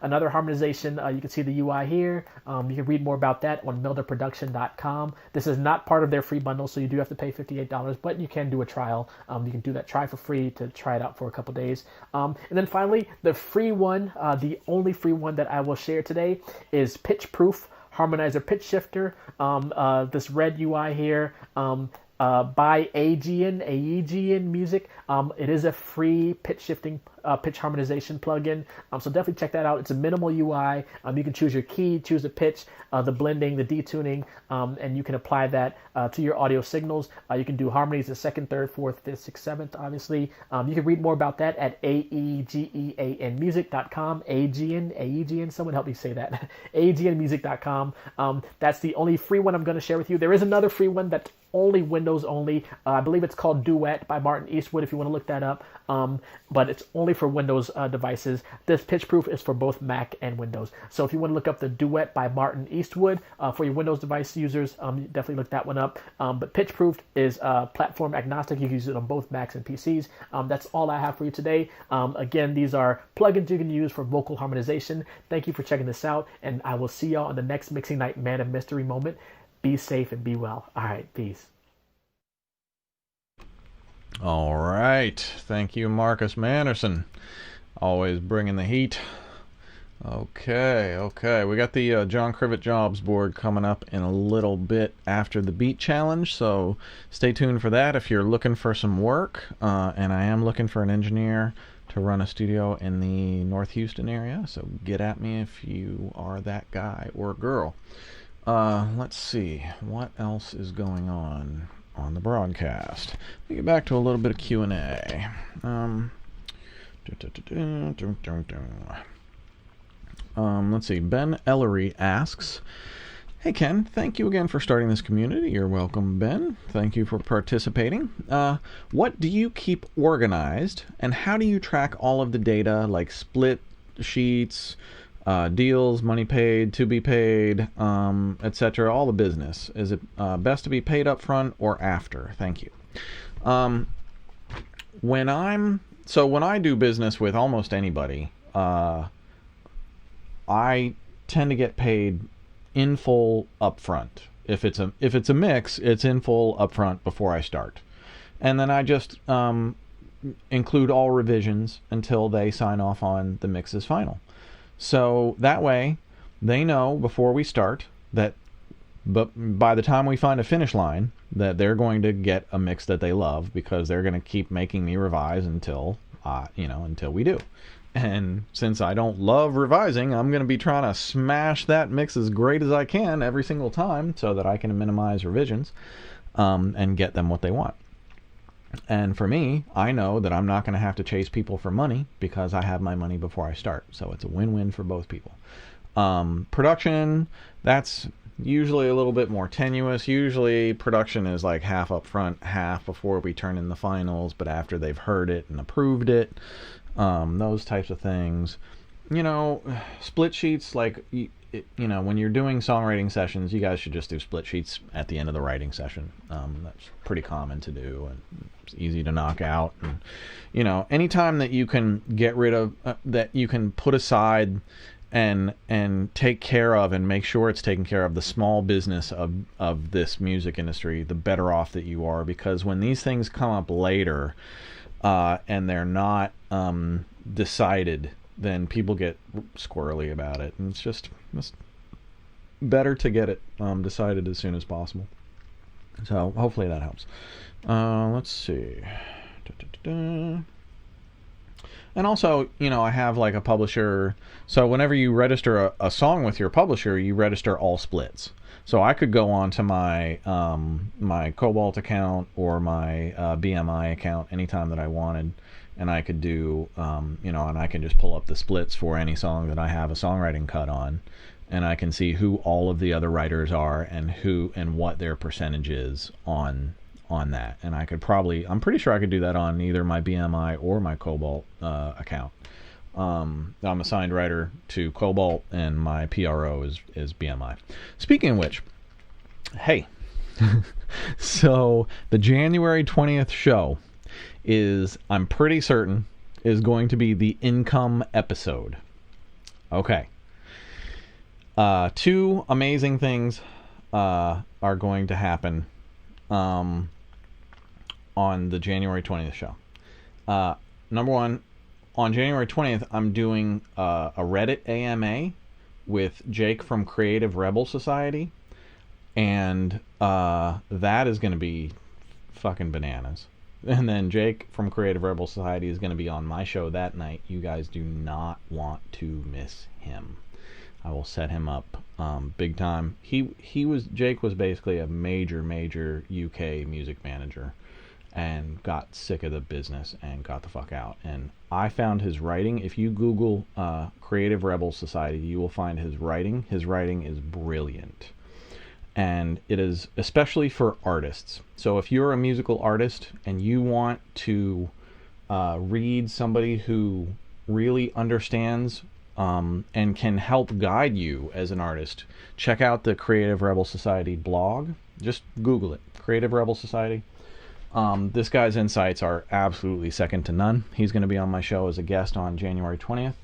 Another harmonization, you can see the UI here. You can read more about that on meldaproduction.com. This is not part of their free bundle, so you do have to pay $58, but you can do a trial. You can do that try for free to try it out for a couple days. And then finally, the free one, the only free one that I will share today is Pitch Proof Harmonizer Pitch Shifter. This red UI here by Aegean Music. It is a free pitch shifting, pitch harmonization plugin. So definitely check that out. It's a minimal UI. You can choose your key, choose the pitch, the blending, the detuning, and you can apply that to your audio signals. You can do harmonies the 2nd, 3rd, 4th, 5th, 6th, 7th, obviously. You can read more about that at aegeanmusic.com. Aegean, someone help me say that. aegeanmusic.com. That's the only free one I'm going to share with you. There is another free one that only Windows only. I believe it's called Duet by Martin Eastwood if you want to look that up. But it's only for Windows devices. This pitch proof is for both Mac and Windows. So if you want to look up the Duet by Martin Eastwood for your Windows device users, definitely look that one up. But pitch proof is platform agnostic. You can use it on both Macs and PCs. That's all I have for you today. Again, these are plugins you can use for vocal harmonization. Thank you for checking this out, and I will see y'all on the next Mixing Night Man of Mystery moment. Be safe and be well. All right, peace. All right. Thank you, Marcus Manderson. Always bringing the heat. Okay. We got the John Crivet Jobs board coming up in a little bit after the beat challenge, so stay tuned for that if you're looking for some work. And I am looking for an engineer to run a studio in the North Houston area, so get at me if you are that guy or girl. Let's see. What else is going on the broadcast? Let me get back to a little bit of Q&A. Let's see. Ben Ellery asks, "Hey Ken, thank you again for starting this community." You're welcome, Ben. Thank you for participating. What do you keep organized, and how do you track all of the data like split sheets, deals, money paid, to be paid, etc., all the business? Is it best to be paid up front or after? Thank you. When I do business with almost anybody, I tend to get paid in full up front. If it's a mix, it's in full up front before I start, and then I just include all revisions until they sign off on the mix as final. So that way, they know before we start that, but by the time we find a finish line, that they're going to get a mix that they love, because they're going to keep making me revise until we do. And since I don't love revising, I'm going to be trying to smash that mix as great as I can every single time, so that I can minimize revisions and get them what they want. And for me, I know that I'm not going to have to chase people for money, because I have my money before I start. So it's a win-win for both people. Production, that's usually a little bit more tenuous. Usually production is like half up front, half before we turn in the finals, but after they've heard it and approved it. Those types of things. Split sheets, like, when you're doing songwriting sessions, you guys should just do split sheets at the end of the writing session. That's pretty common to do, and it's easy to knock out. And, anytime that you can get rid of, that you can put aside and take care of and make sure it's taken care of the small business of this music industry, the better off that you are. Because when these things come up later, and they're not decided, then people get squirrely about it, and it's better to get it decided as soon as possible. So hopefully that helps. Let's see. And also, I have like a publisher, so whenever you register a song with your publisher, you register all splits. So I could go on to my my Cobalt account or my BMI account anytime that I wanted, and I could do, and I can just pull up the splits for any song that I have a songwriting cut on, and I can see who all of the other writers are and what their percentage is on that. And I'm pretty sure I could do that on either my BMI or my Cobalt account. I'm a signed writer to Cobalt, and my PRO is BMI. Speaking of which, hey, so the January 20th show I'm pretty certain, is going to be the income episode. Okay. Two amazing things are going to happen on the January 20th show. Number one, on January 20th, I'm doing a Reddit AMA with Jake from Creative Rebel Society, and that is going to be fucking bananas. And then Jake from Creative Rebel Society is going to be on my show that night. You guys do not want to miss him. I will set him up big time. Jake was basically a major UK music manager, and got sick of the business and got the fuck out. And I found his writing. If you Google Creative Rebel Society, you will find his writing. His writing is brilliant. and it is especially for artists. So if you're a musical artist and you want to read somebody who really understands and can help guide you as an artist, check out the Creative Rebel Society blog. Just Google it, Creative Rebel Society. This guy's insights are absolutely second to none. He's going to be on my show as a guest on January 20th.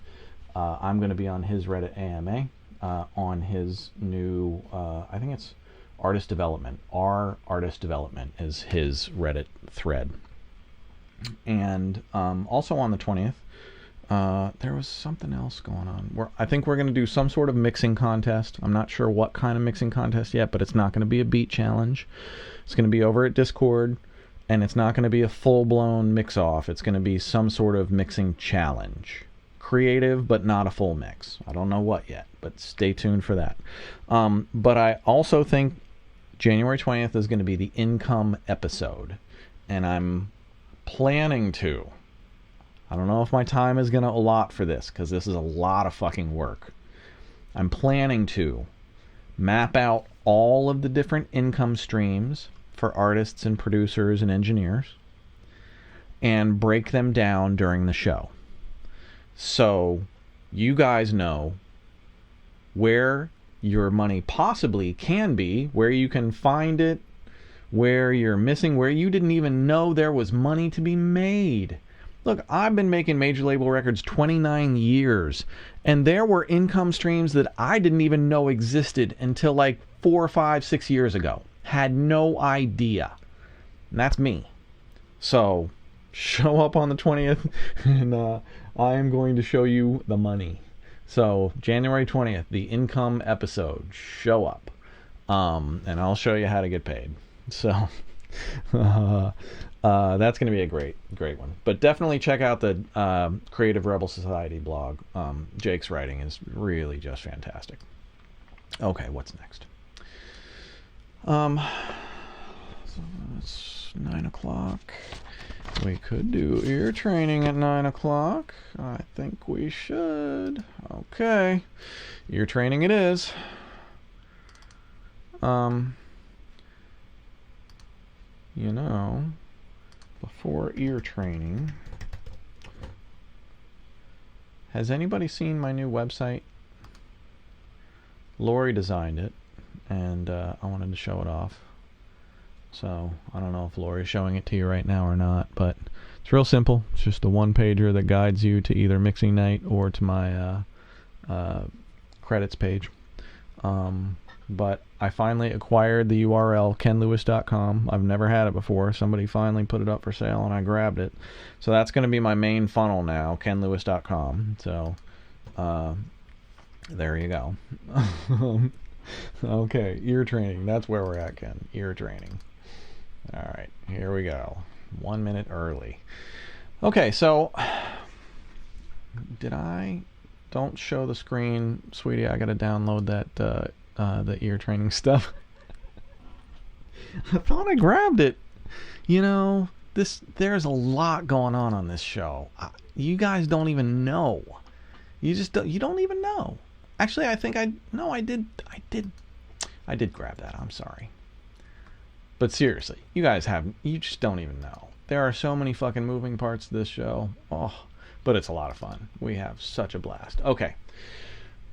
I'm going to be on his Reddit AMA on his new, I think it's Artist Development. Our Artist Development is his Reddit thread. And also on the 20th, there was something else going on. I think we're going to do some sort of mixing contest. I'm not sure what kind of mixing contest yet, but it's not going to be a beat challenge. It's going to be over at Discord, and it's not going to be a full-blown mix-off. It's going to be some sort of mixing challenge. Creative, but not a full mix. I don't know what yet, but stay tuned for that. But I also think January 20th is going to be the income episode, and I'm planning to. I don't know if my time is going to allot for this, because this is a lot of fucking work. I'm planning to map out all of the different income streams for artists and producers and engineers and break them down during the show. So you guys know where your money possibly can be, where you can find it, where you're missing, where you didn't even know there was money to be made. Look, I've been making major label records 29 years, and there were income streams that I didn't even know existed until like 4, 5, 6 years ago. Had no idea. And that's me. So, show up on the 20th, and I am going to show you the money. So, January 20th, the income episode. Show up. And I'll show you how to get paid. So, that's going to be a great one. But definitely check out the Creative Rebel Society blog. Jake's writing is really just fantastic. Okay, what's next? So it's 9 o'clock. We could do ear training at 9 o'clock. I think we should. Okay. Ear training it is. You know, before ear training, has anybody seen my new website? Lori designed it, and I wanted to show it off. So I don't know if Lori's showing it to you right now or not, but it's real simple. It's just a one-pager that guides you to either Mixing Night or to my credits page. But I finally acquired the URL kenlewis.com. I've never had it before. Somebody finally put it up for sale and I grabbed it. So that's going to be my main funnel now, kenlewis.com. So there you go. Okay, ear training. That's where we're at, Ken. Ear training. All right, here we go. 1 minute early. Okay, so don't show the screen, sweetie. I got to download that the ear training stuff. I thought I grabbed it. You know, there's a lot going on this show. You guys don't even know. You don't even know. Actually, I think I did grab that. I'm sorry. But seriously, you just don't even know. There are so many fucking moving parts to this show. Oh, but it's a lot of fun. We have such a blast. Okay.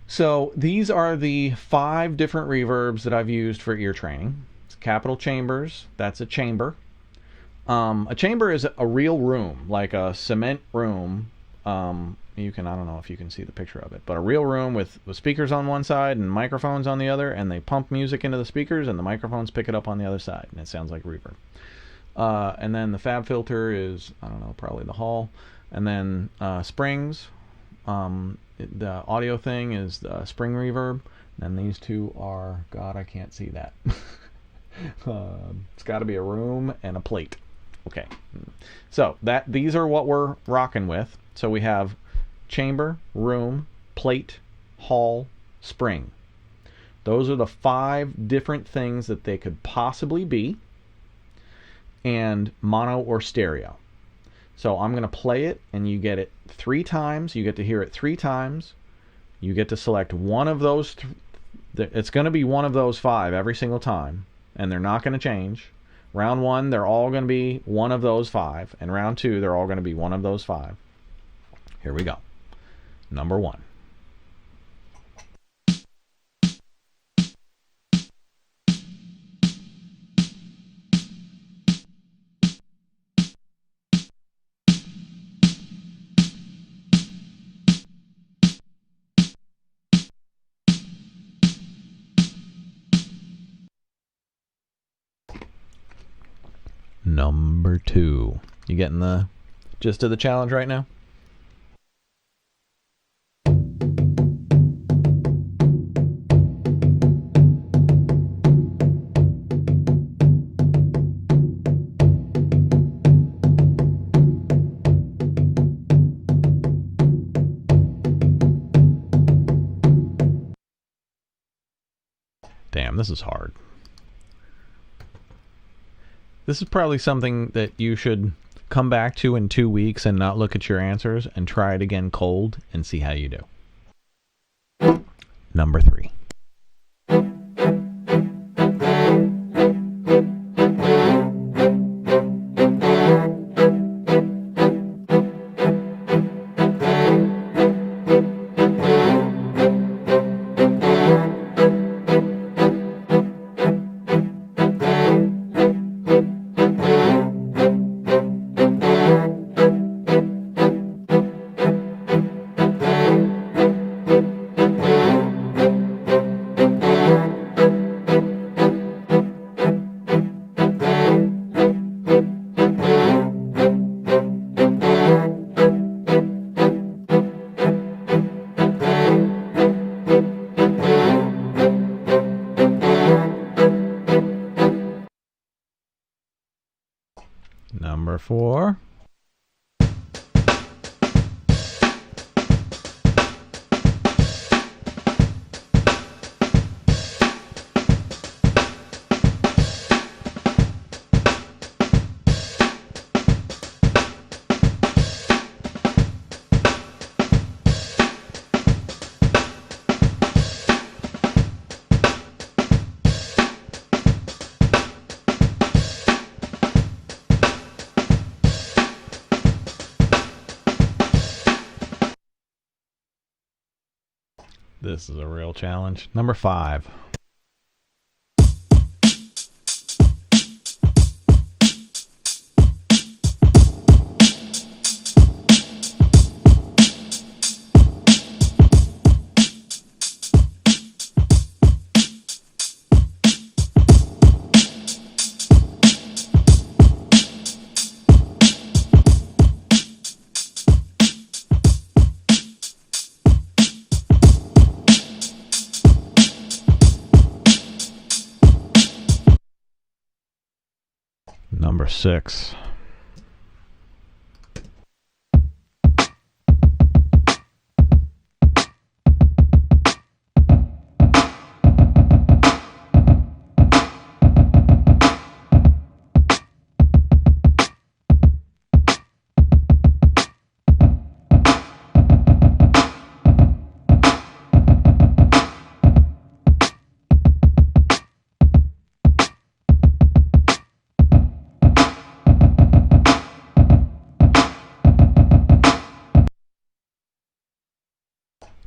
So these are the 5 different reverbs that I've used for ear training. It's Capital Chambers. That's a chamber. A chamber is a real room, like a cement room. I don't know if you can see the picture of it, but a real room with speakers on one side and microphones on the other, and they pump music into the speakers and the microphones pick it up on the other side, and it sounds like reverb. And then the fab filter is, I don't know, probably the hall. And then springs. The audio thing is the spring reverb. And these two are, God, I can't see that. It's got to be a room and a plate. Okay. So these are what we're rocking with. So we have chamber, room, plate, hall, spring. Those are the 5 different things that they could possibly be. And mono or stereo. So I'm going to play it, and you get it 3 times. You get to hear it 3 times. You get to select one of those It's going to be one of those 5 every single time, and they're not going to change. Round 1, they're all going to be one of those 5, and round 2, they're all going to be one of those 5. Here we go. Number 1. Number 2. You getting the gist of the challenge right now? Damn, this is hard. This is probably something that you should come back to in 2 weeks and not look at your answers and try it again cold and see how you do. Number 3. Number 4. This is a real challenge. Number 5. Number 6.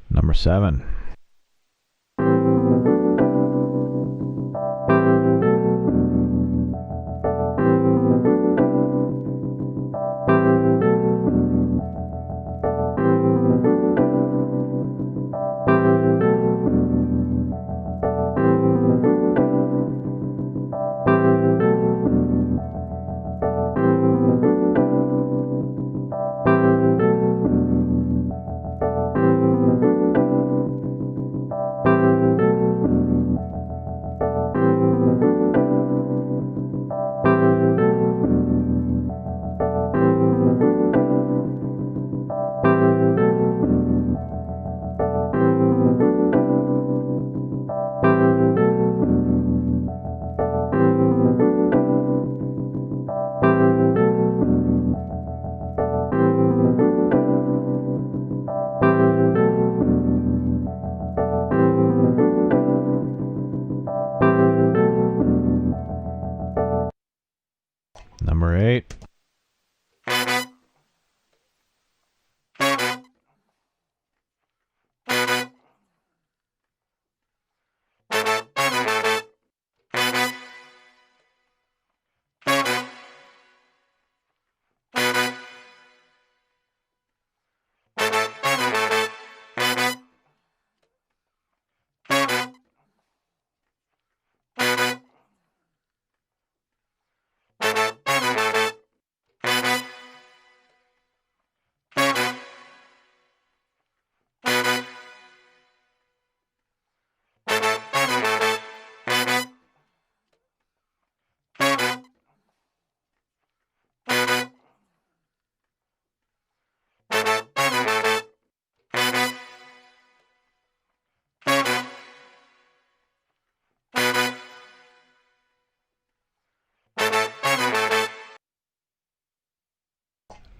Number 7.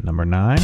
number 9.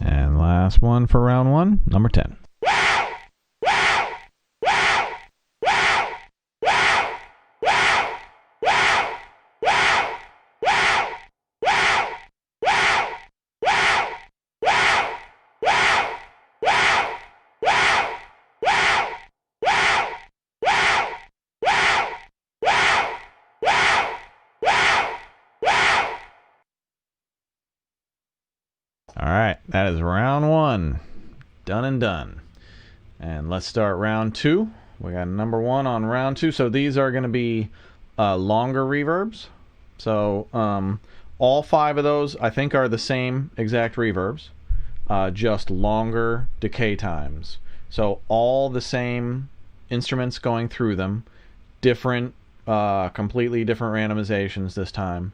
And last one for round 1, number 10. All right, that is round 1. Done and done. And let's start round 2. We got number 1 on round 2. So these are going to be longer reverbs. So all 5 of those, I think, are the same exact reverbs, just longer decay times. So all the same instruments going through them, different, completely different randomizations this time.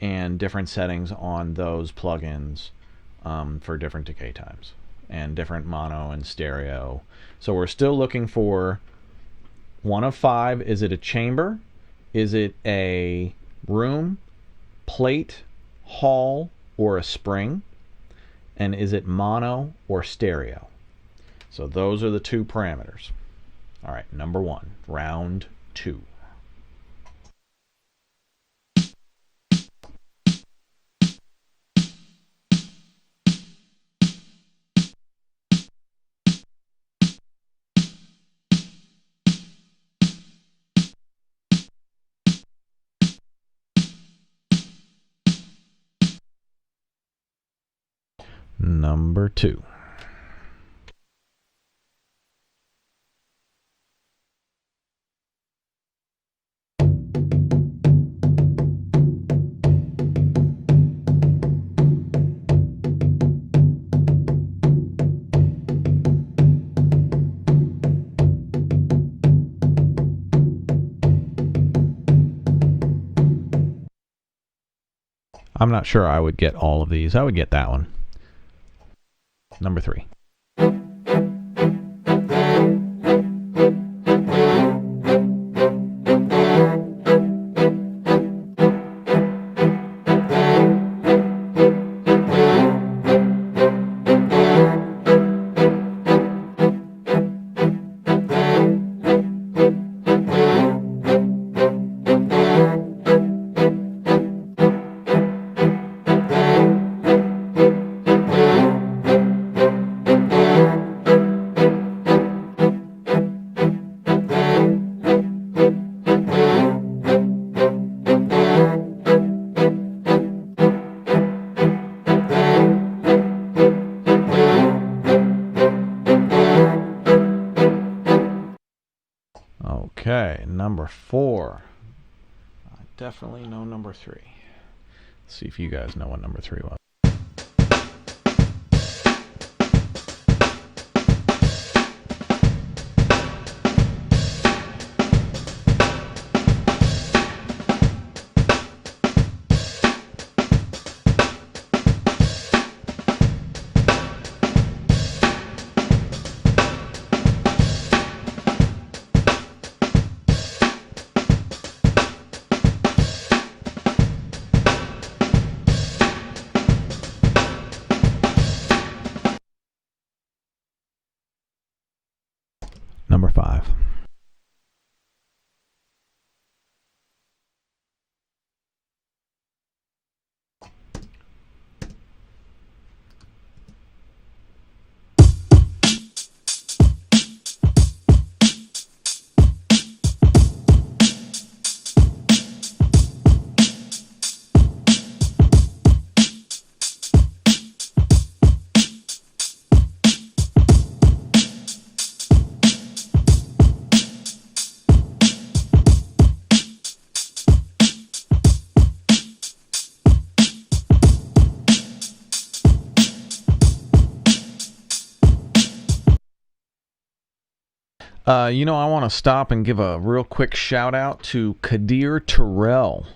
And different settings on those plugins for different decay times and different mono and stereo. So we're still looking for one of 5. Is it a chamber? Is it a room, plate, hall, or a spring? And is it mono or stereo? So those are the 2 parameters. All right, number 1, round 2. Number 2. I'm not sure I would get all of these. I would get that one. Number 3. Okay, number 4. I definitely know number 3. Let's see if you guys know what number 3 was. I want to stop and give a real quick shout out to Kadir Terrell.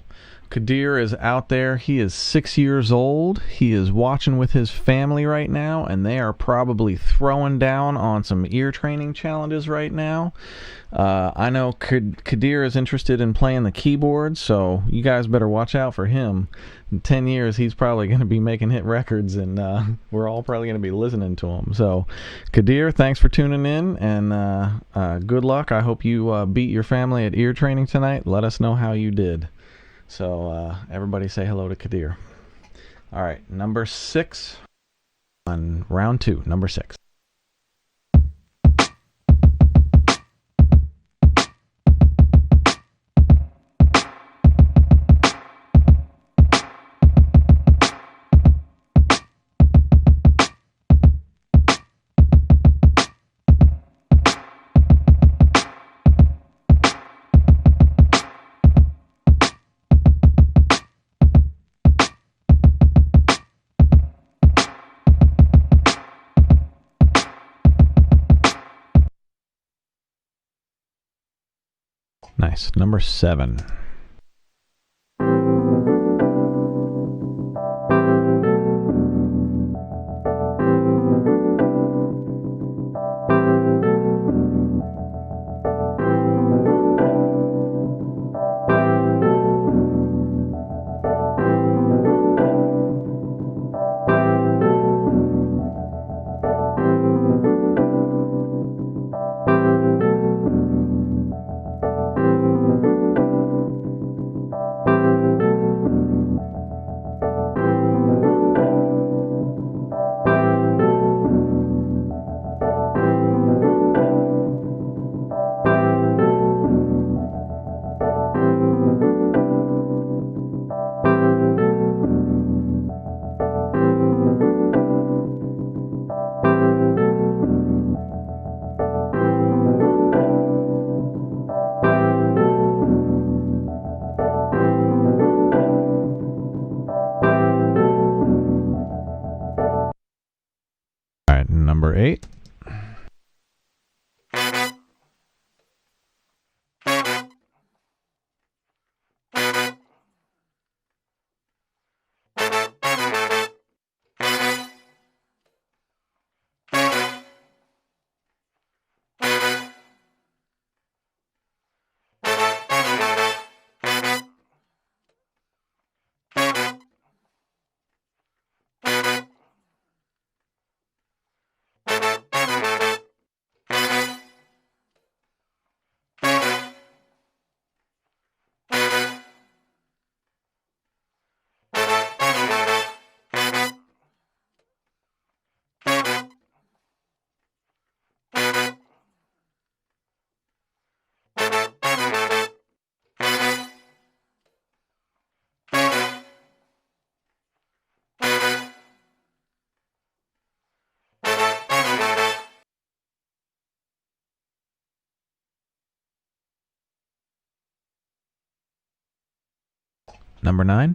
Kadir is out there. He is 6 years old. He is watching with his family right now, and they are probably throwing down on some ear training challenges right now. I know Kadir is interested in playing the keyboard, so you guys better watch out for him. In 10 years, he's probably going to be making hit records, and we're all probably going to be listening to him. So, Kadir, thanks for tuning in, and good luck. I hope you beat your family at ear training tonight. Let us know how you did. So everybody say hello to Kadir. All right, number 6 on round 2, number 6. Nice. Number 7. Number 8. Number 9.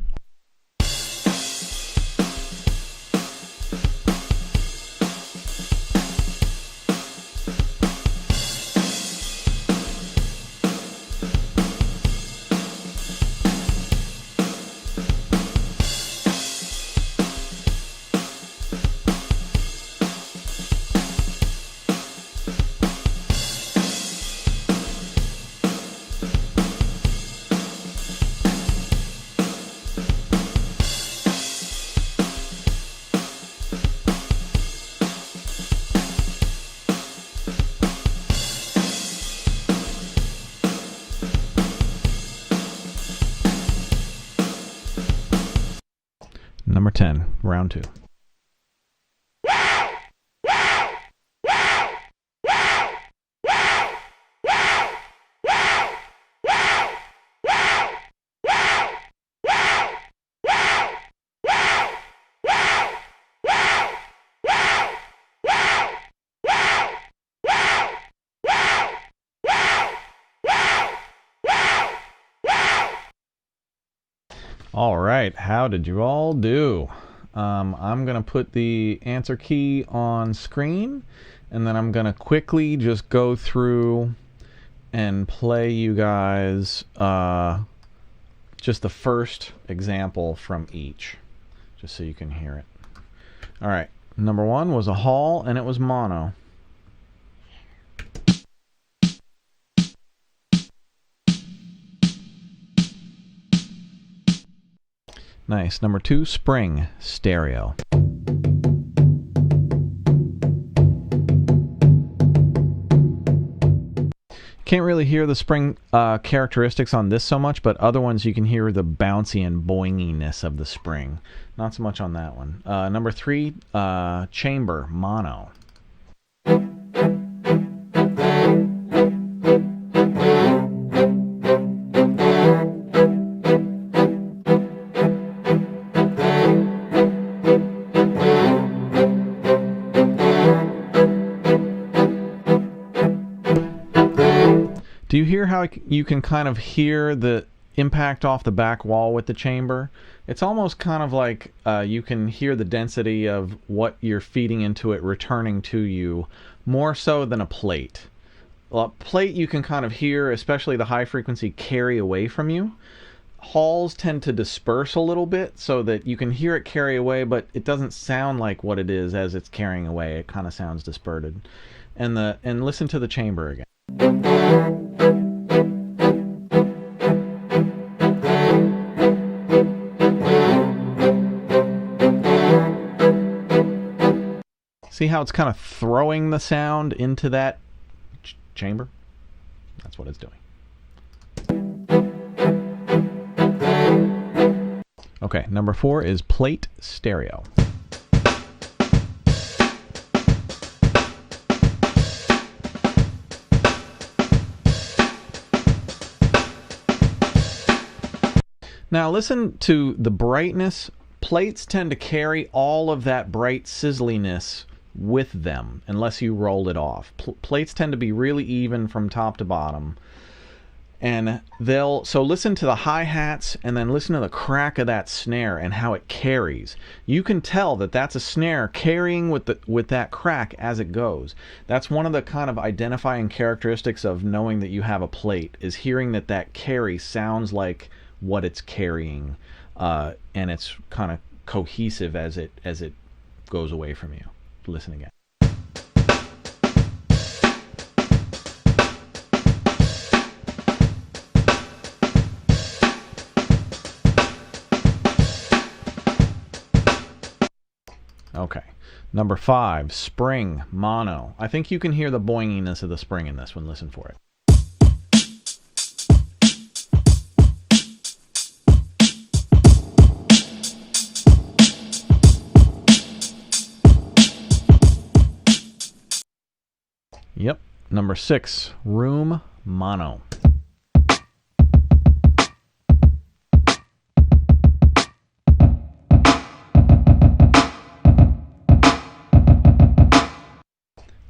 Number 10, round 2. All right, how did you all do? I'm going to put the answer key on screen, and then I'm going to quickly just go through and play you guys just the first example from each, just so you can hear it. All right, number 1 was a hall, and it was mono. Nice. Number 2, spring, stereo. Can't really hear the spring characteristics on this so much, but other ones you can hear the bouncy and boinginess of the spring. Not so much on that one. Number 3, chamber, mono. Do you hear how you can kind of hear the impact off the back wall with the chamber? It's almost kind of like you can hear the density of what you're feeding into it returning to you, more so than a plate. Well, a plate you can kind of hear, especially the high frequency, carry away from you. Halls tend to disperse a little bit so that you can hear it carry away, but it doesn't sound like what it is as it's carrying away. It kind of sounds dispersed. And listen to the chamber again. See how it's kind of throwing the sound into that chamber? That's what it's doing. Okay, number 4 is plate stereo. Now listen to the brightness. Plates tend to carry all of that bright sizzliness with them unless you roll it off. Plates tend to be really even from top to bottom. And so listen to the hi-hats and then listen to the crack of that snare and how it carries. You can tell that that's a snare carrying with that crack as it goes. That's one of the kind of identifying characteristics of knowing that you have a plate, is hearing that carry sounds like what it's carrying, and it's kind of cohesive as it goes away from you. Listen again. Okay. Number 5, spring, mono. I think you can hear the boinginess of the spring in this one. Listen for it. Yep. Number 6, room, mono.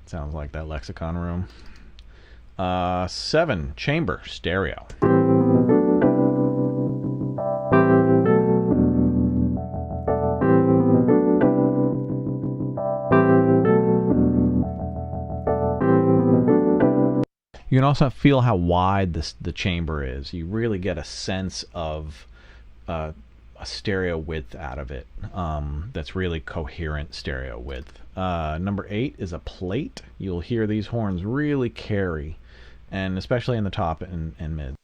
Sounds like that lexicon room. 7, chamber, stereo. You can also feel how wide the chamber is. You really get a sense of a stereo width out of it that's really coherent stereo width. Number 8 is a plate. You'll hear these horns really carry, and especially in the top and mid.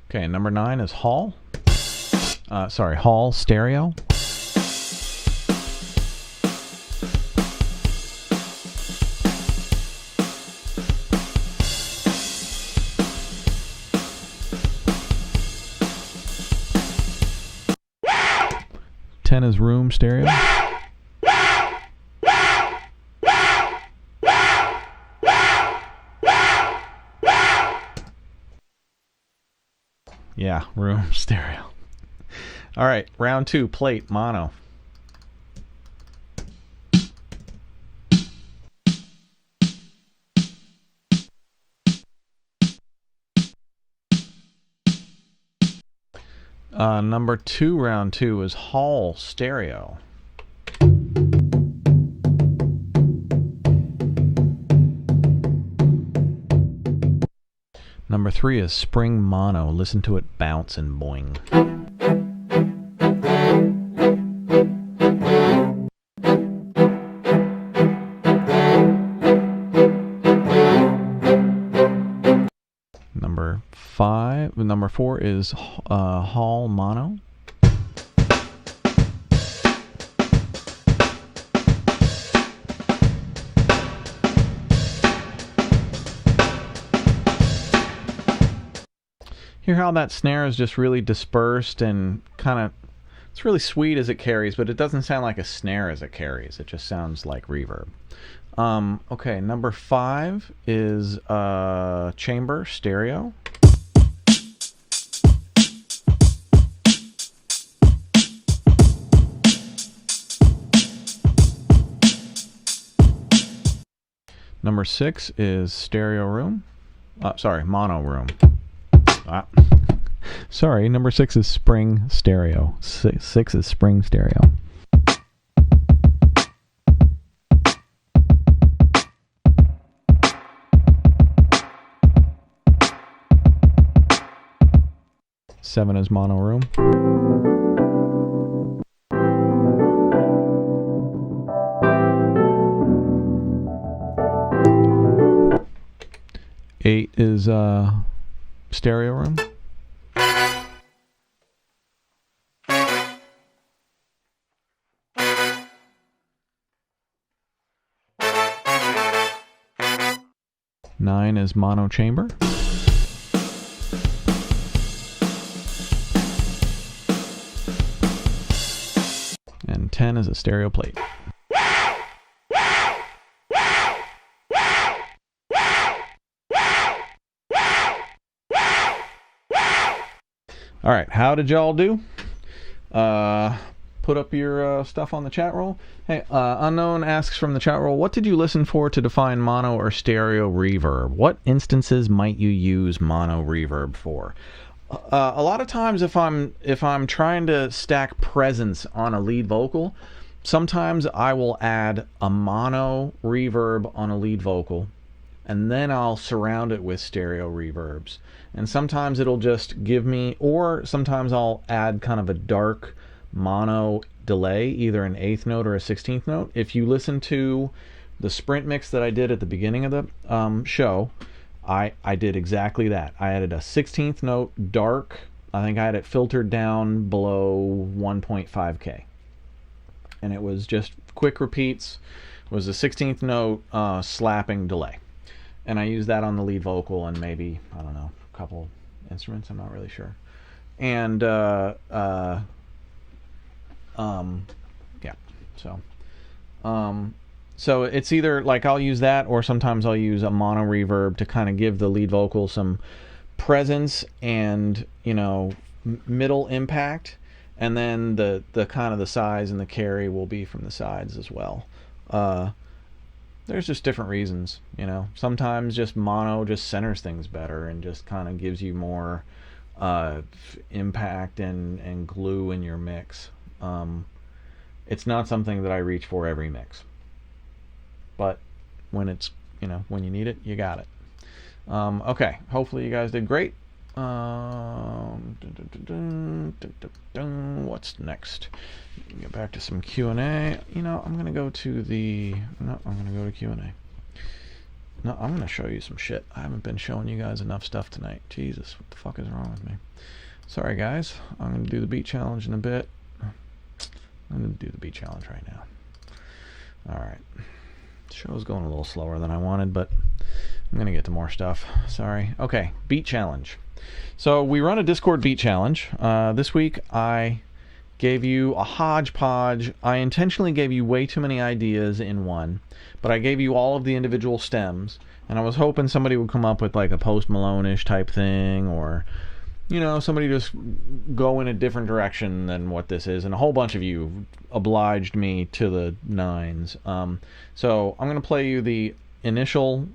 Okay, number 9 is hall. Hall stereo. Ten is room stereo. Yeah, room stereo. All right, round 2, plate, mono. Number 2, round 2 is hall stereo. Number 3 is spring mono. Listen to it bounce and boing. Number 4 is hall mono. Hear how that snare is just really dispersed and kind of, it's really sweet as it carries, but it doesn't sound like a snare as it carries. It just sounds like reverb. Okay, number 5 is chamber stereo. Number 6 is stereo room. Mono room. Sorry, number 6 is spring stereo. 6 is spring stereo. Seven is mono room. Eight is stereo room. Nine is mono chamber. And 10 is a stereo plate. All right, how did y'all do? Put up your stuff on the chat roll. Hey, Unknown asks from the chat roll, what did you listen for to define mono or stereo reverb? What instances might you use mono reverb for? A lot of times if I'm trying to stack presence on a lead vocal, sometimes I will add a mono reverb on a lead vocal, and then I'll surround it with stereo reverbs. And sometimes it'll just give me, or sometimes I'll add kind of a dark mono delay, either an 8th note or a 16th note. If you listen to the sprint mix that I did at the beginning of the show, I did exactly that. I added a 16th note dark. I think I had it filtered down below 1.5K. And it was just quick repeats. It was a 16th note slapping delay. And I used that on the lead vocal and maybe, I don't know, a couple instruments, I'm not really sure. And yeah, so it's either like I'll use that, or sometimes I'll use a mono reverb to kind of give the lead vocal some presence and, you know, middle impact, and then the kind of the size and the carry will be from the sides as well. There's just different reasons, you know. Sometimes just mono just centers things better and just kind of gives you more impact and glue in your mix. It's not something that I reach for every mix, but when it's, you know, when you need it, you got it. Okay, hopefully you guys did great. What's next? Get back to some Q&A. You know, I'm gonna go to Q&A. No, I'm gonna show you some shit. I haven't been showing you guys enough stuff tonight. Jesus, what the fuck is wrong with me? Sorry guys, I'm gonna do the beat challenge in a bit. I'm gonna do the beat challenge right now. Alright. The show's going a little slower than I wanted, but I'm gonna get to more stuff. Sorry. Okay, beat challenge. So we run a Discord beat challenge. This week I gave you a hodgepodge. I intentionally gave you way too many ideas in one, but I gave you all of the individual stems, and I was hoping somebody would come up with like a Post Malone-ish type thing, or you know, somebody just go in a different direction than what this is, and a whole bunch of you obliged me to the nines. So I'm going to play you the initial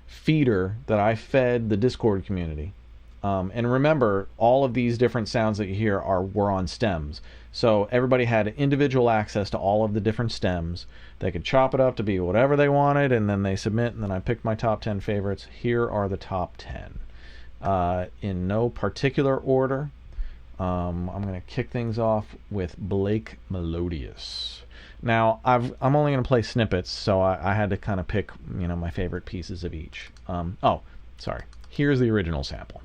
feeder that I fed the Discord community. And remember, all of these different sounds that you hear were on stems. So everybody had individual access to all of the different stems. They could chop it up to be whatever they wanted, and then they submit, and then I picked my top 10 favorites. Here are the top 10. In no particular order. I'm going to kick things off with Blake Melodious. Now, I'm only going to play snippets, so I had to kind of pick, you know, my favorite pieces of each. Oh, sorry. Here's the original sample.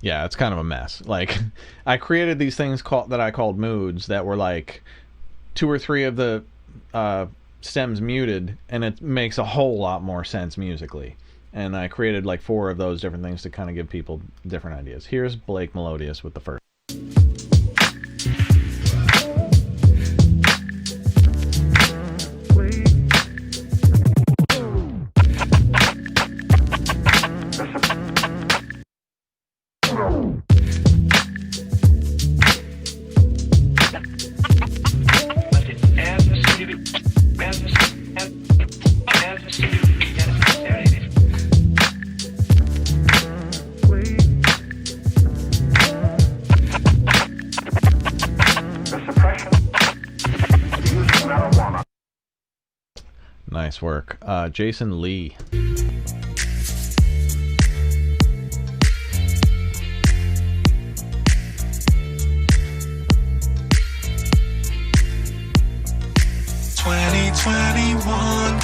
Yeah, it's kind of a mess. Like, I created these things that I called moods that were like 2 or 3 of the stems muted, and it makes a whole lot more sense musically. And I created like 4 of those different things to kind of give people different ideas. Here's Blake Melodious with the first. Nice work. Jason Lee.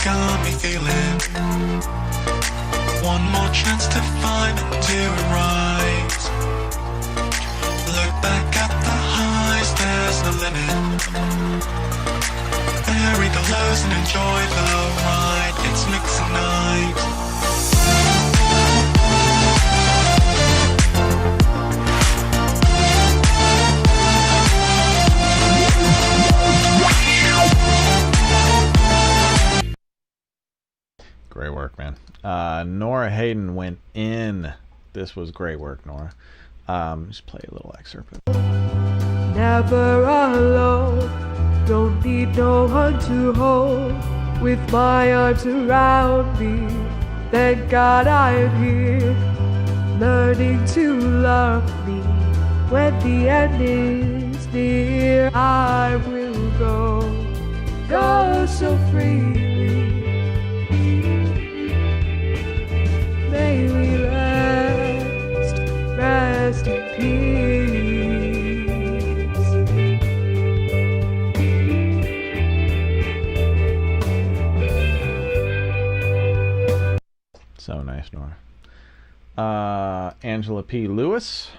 Got me feeling one more chance to find and do it right. Look back at the highs, there's no limit. Bury the lows and enjoy the ride. It's mixing night. Great work, man. Nora Hayden went in. This was great work, Nora. Just play a little excerpt. Never alone, don't need no one to hold. With my arms around me, thank God I am here. Learning to love me when the end is near. I will go so freely. May we rest in peace. So nice, Nora. Angela P. Lewis.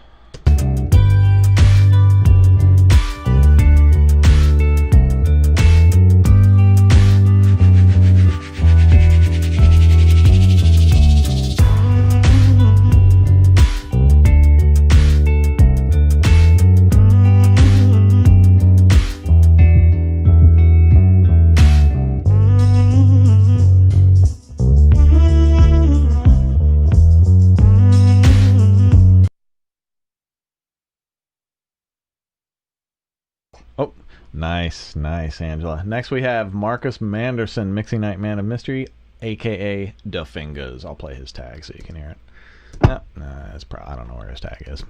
Oh, nice, Angela. Next we have Marcus Manderson, Mixing Night Man of Mystery, aka Da Fingers. I'll play his tag so you can hear it. No, that's I don't know where his tag is.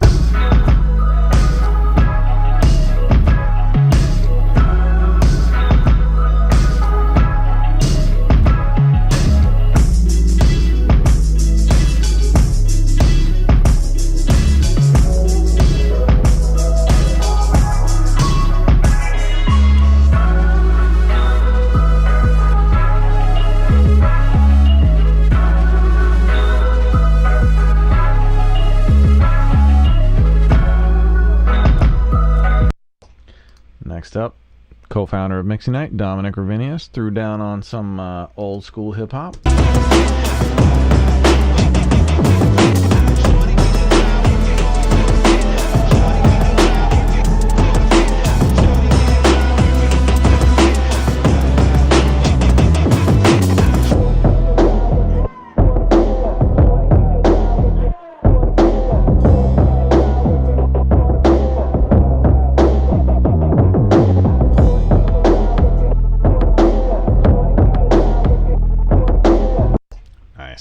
Next up, co-founder of Mixing Night, Dominic Ravinius, threw down on some old school hip hop.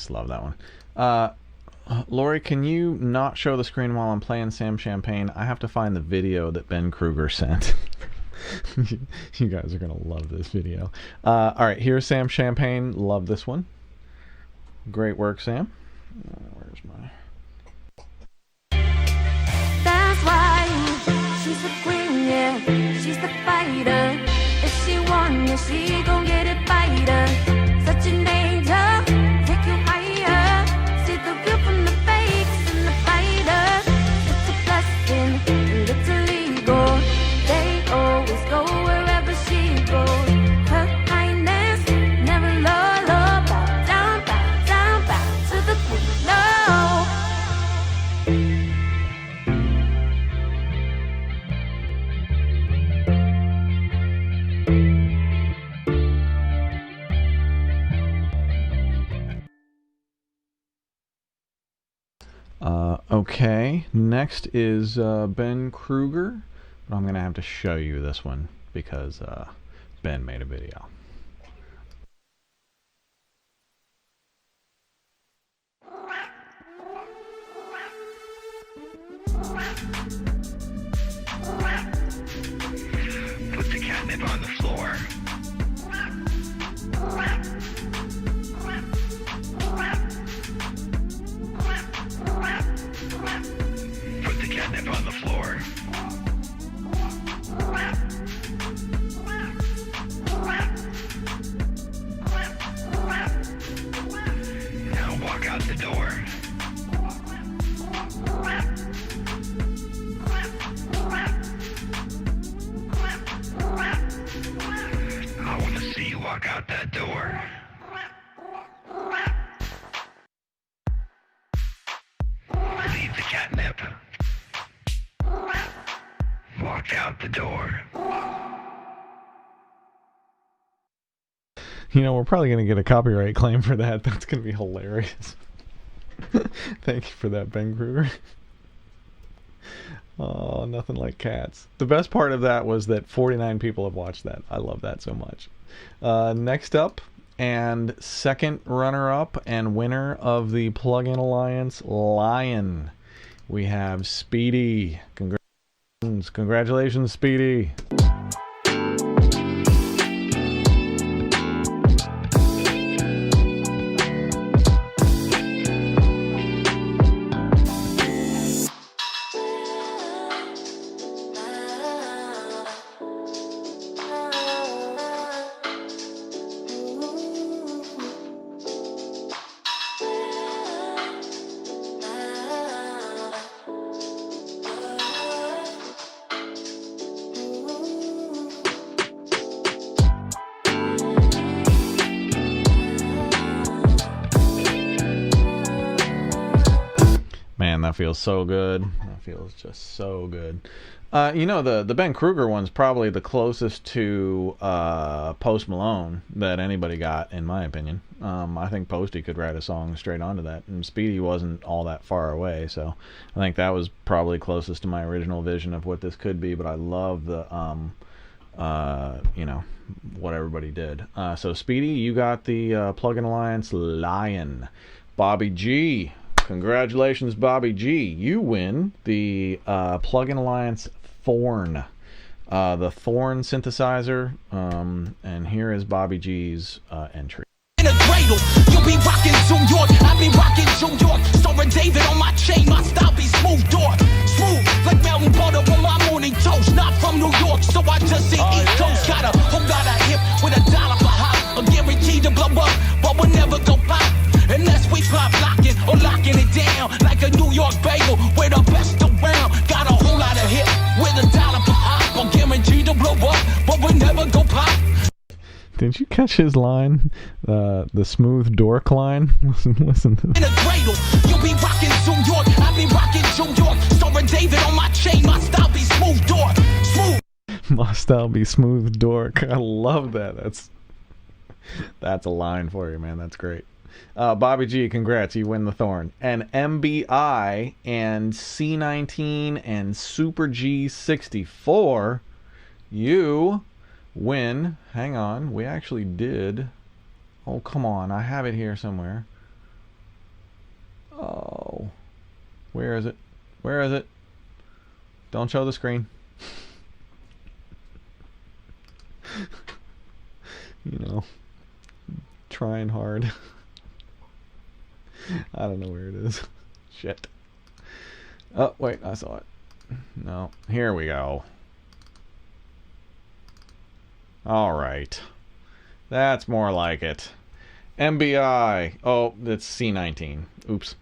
Love that one. Lori, can you not show the screen while I'm playing Sam Champagne? I have to find the video that Ben Kruger sent. You guys are going to love this video. Alright, here's Sam Champagne. Love this one. Great work, Sam. Where's my... That's why she's the queen, yeah. She's the fighter. If she won, yeah, she gon' get it fighter. Such an angel. Okay, next is Ben Kruger, but I'm going to have to show you this one because Ben made a video. Put the catnip on the floor. Put the catnip on the floor. Now walk out the door. I want to see you walk out that door. Leave the catnip. Walk out the door. You know, we're probably going to get a copyright claim for that. That's going to be hilarious. Thank you for that, Ben Kruger. Oh, nothing like cats. The best part of that was that 49 people have watched that. I love that so much. Next up, and second runner-up and winner of the Plugin Alliance Lion, we have Speedy. Congratulations, Speedy. Man, that feels so good. That feels just so good. You know, the Ben Kruger one's probably the closest to Post Malone that anybody got, in my opinion. I think Posty could write a song straight onto that, and Speedy wasn't all that far away, so I think that was probably closest to my original vision of what this could be, but I love the, you know, what everybody did. So Speedy, you got the Plugin Alliance Lion. Bobby G, congratulations, Bobby G. You win the Plugin Alliance Thorn. The Thorn synthesizer. And here is Bobby G's entry. In a cradle, you'll be rocking New York, I'll be rocking New York. Starring David on my chain, my style be smooth door. Smooth, like mountain butter on my morning toast. Not from New York, so I just say East Coast. Got a whole lot of hip with $1 per hop. I'm guaranteed to blow up, but we'll never go pop. Unless we pop locking or locking it down like a New York bagel, we're the best around. Got a whole lot of hip with $1 per hop. I'm guaranteed to blow up, but we never Did you catch his line? The smooth dork line? Listen to this. In a cradle, you'll be rocking New York. I'll be rocking New York. Starring David on my chain. My style be smooth dork. Smooth. My style be smooth dork. I love that. That's a line for you, man. That's great. Bobby G, congrats. You win the Thorn. And MBI and C19 and Super G64, you win. Hang on. We actually did. Oh, come on. I have it here somewhere. Oh. Where is it? Where is it? Don't show the screen. You know, trying hard. I don't know where it is. Shit. Oh, wait, I saw it. No, here we go. Alright. That's more like it. MBI. Oh, that's C19. Oops.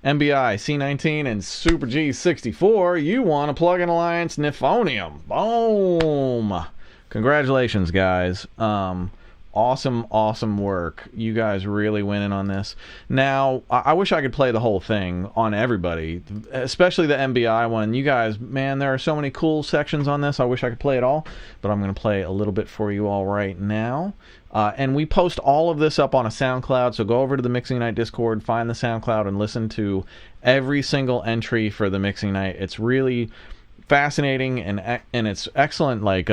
MBI, C19, and Super G64. You won a Plugin Alliance Nifonium. Boom! Congratulations, guys. Awesome work. You guys really winning on this. Now, I wish I could play the whole thing on everybody, especially the MBI one. You guys, man, there are so many cool sections on this. I wish I could play it all, but I'm going to play a little bit for you all right now. And we post all of this up on a SoundCloud, so go over to the Mixing Night Discord, find the SoundCloud, and listen to every single entry for the Mixing Night. It's really fascinating and it's excellent, like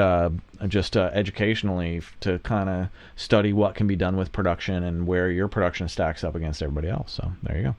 just educationally, to kind of study what can be done with production and where your production stacks up against everybody else. So there you go.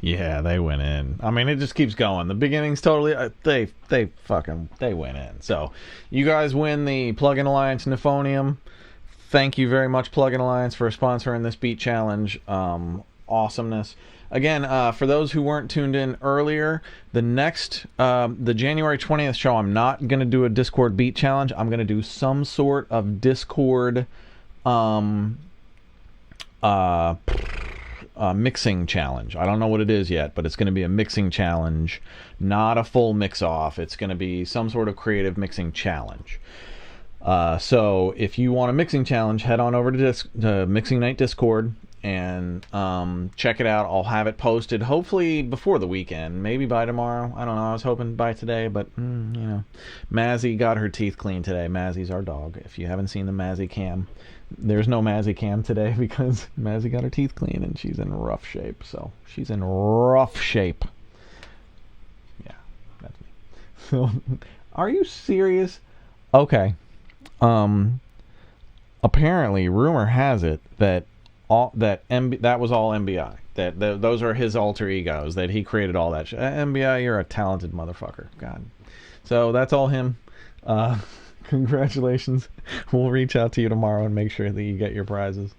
Yeah, they went in. I mean, it just keeps going. The beginning's totally they went in. So you guys win the Plugin Alliance Nifonium. Thank you very much, Plugin Alliance, for sponsoring this beat challenge. Awesomeness. Again, for those who weren't tuned in earlier, the next the January 20th show, I'm not gonna do a Discord beat challenge. I'm gonna do some sort of Discord mixing challenge. I don't know what it is yet, but it's going to be a mixing challenge, not a full mix-off. It's going to be some sort of creative mixing challenge. So if you want a mixing challenge, head on over to Mixing Night Discord and check it out. I'll have it posted hopefully before the weekend, maybe by tomorrow. I don't know. I was hoping by today, but you know, Mazzy got her teeth cleaned today. Mazzy's our dog. If you haven't seen the Mazzy cam, there's no Mazzy cam today because Mazzy got her teeth cleaned and she's in rough shape. So she's in rough shape. Yeah, that's me. So, are you serious? Okay. Apparently, rumor has it that that was all MBI. That those are his alter egos. That he created all that shit. MBI, you're a talented motherfucker. God. So that's all him. Congratulations. We'll reach out to you tomorrow and make sure that you get your prizes.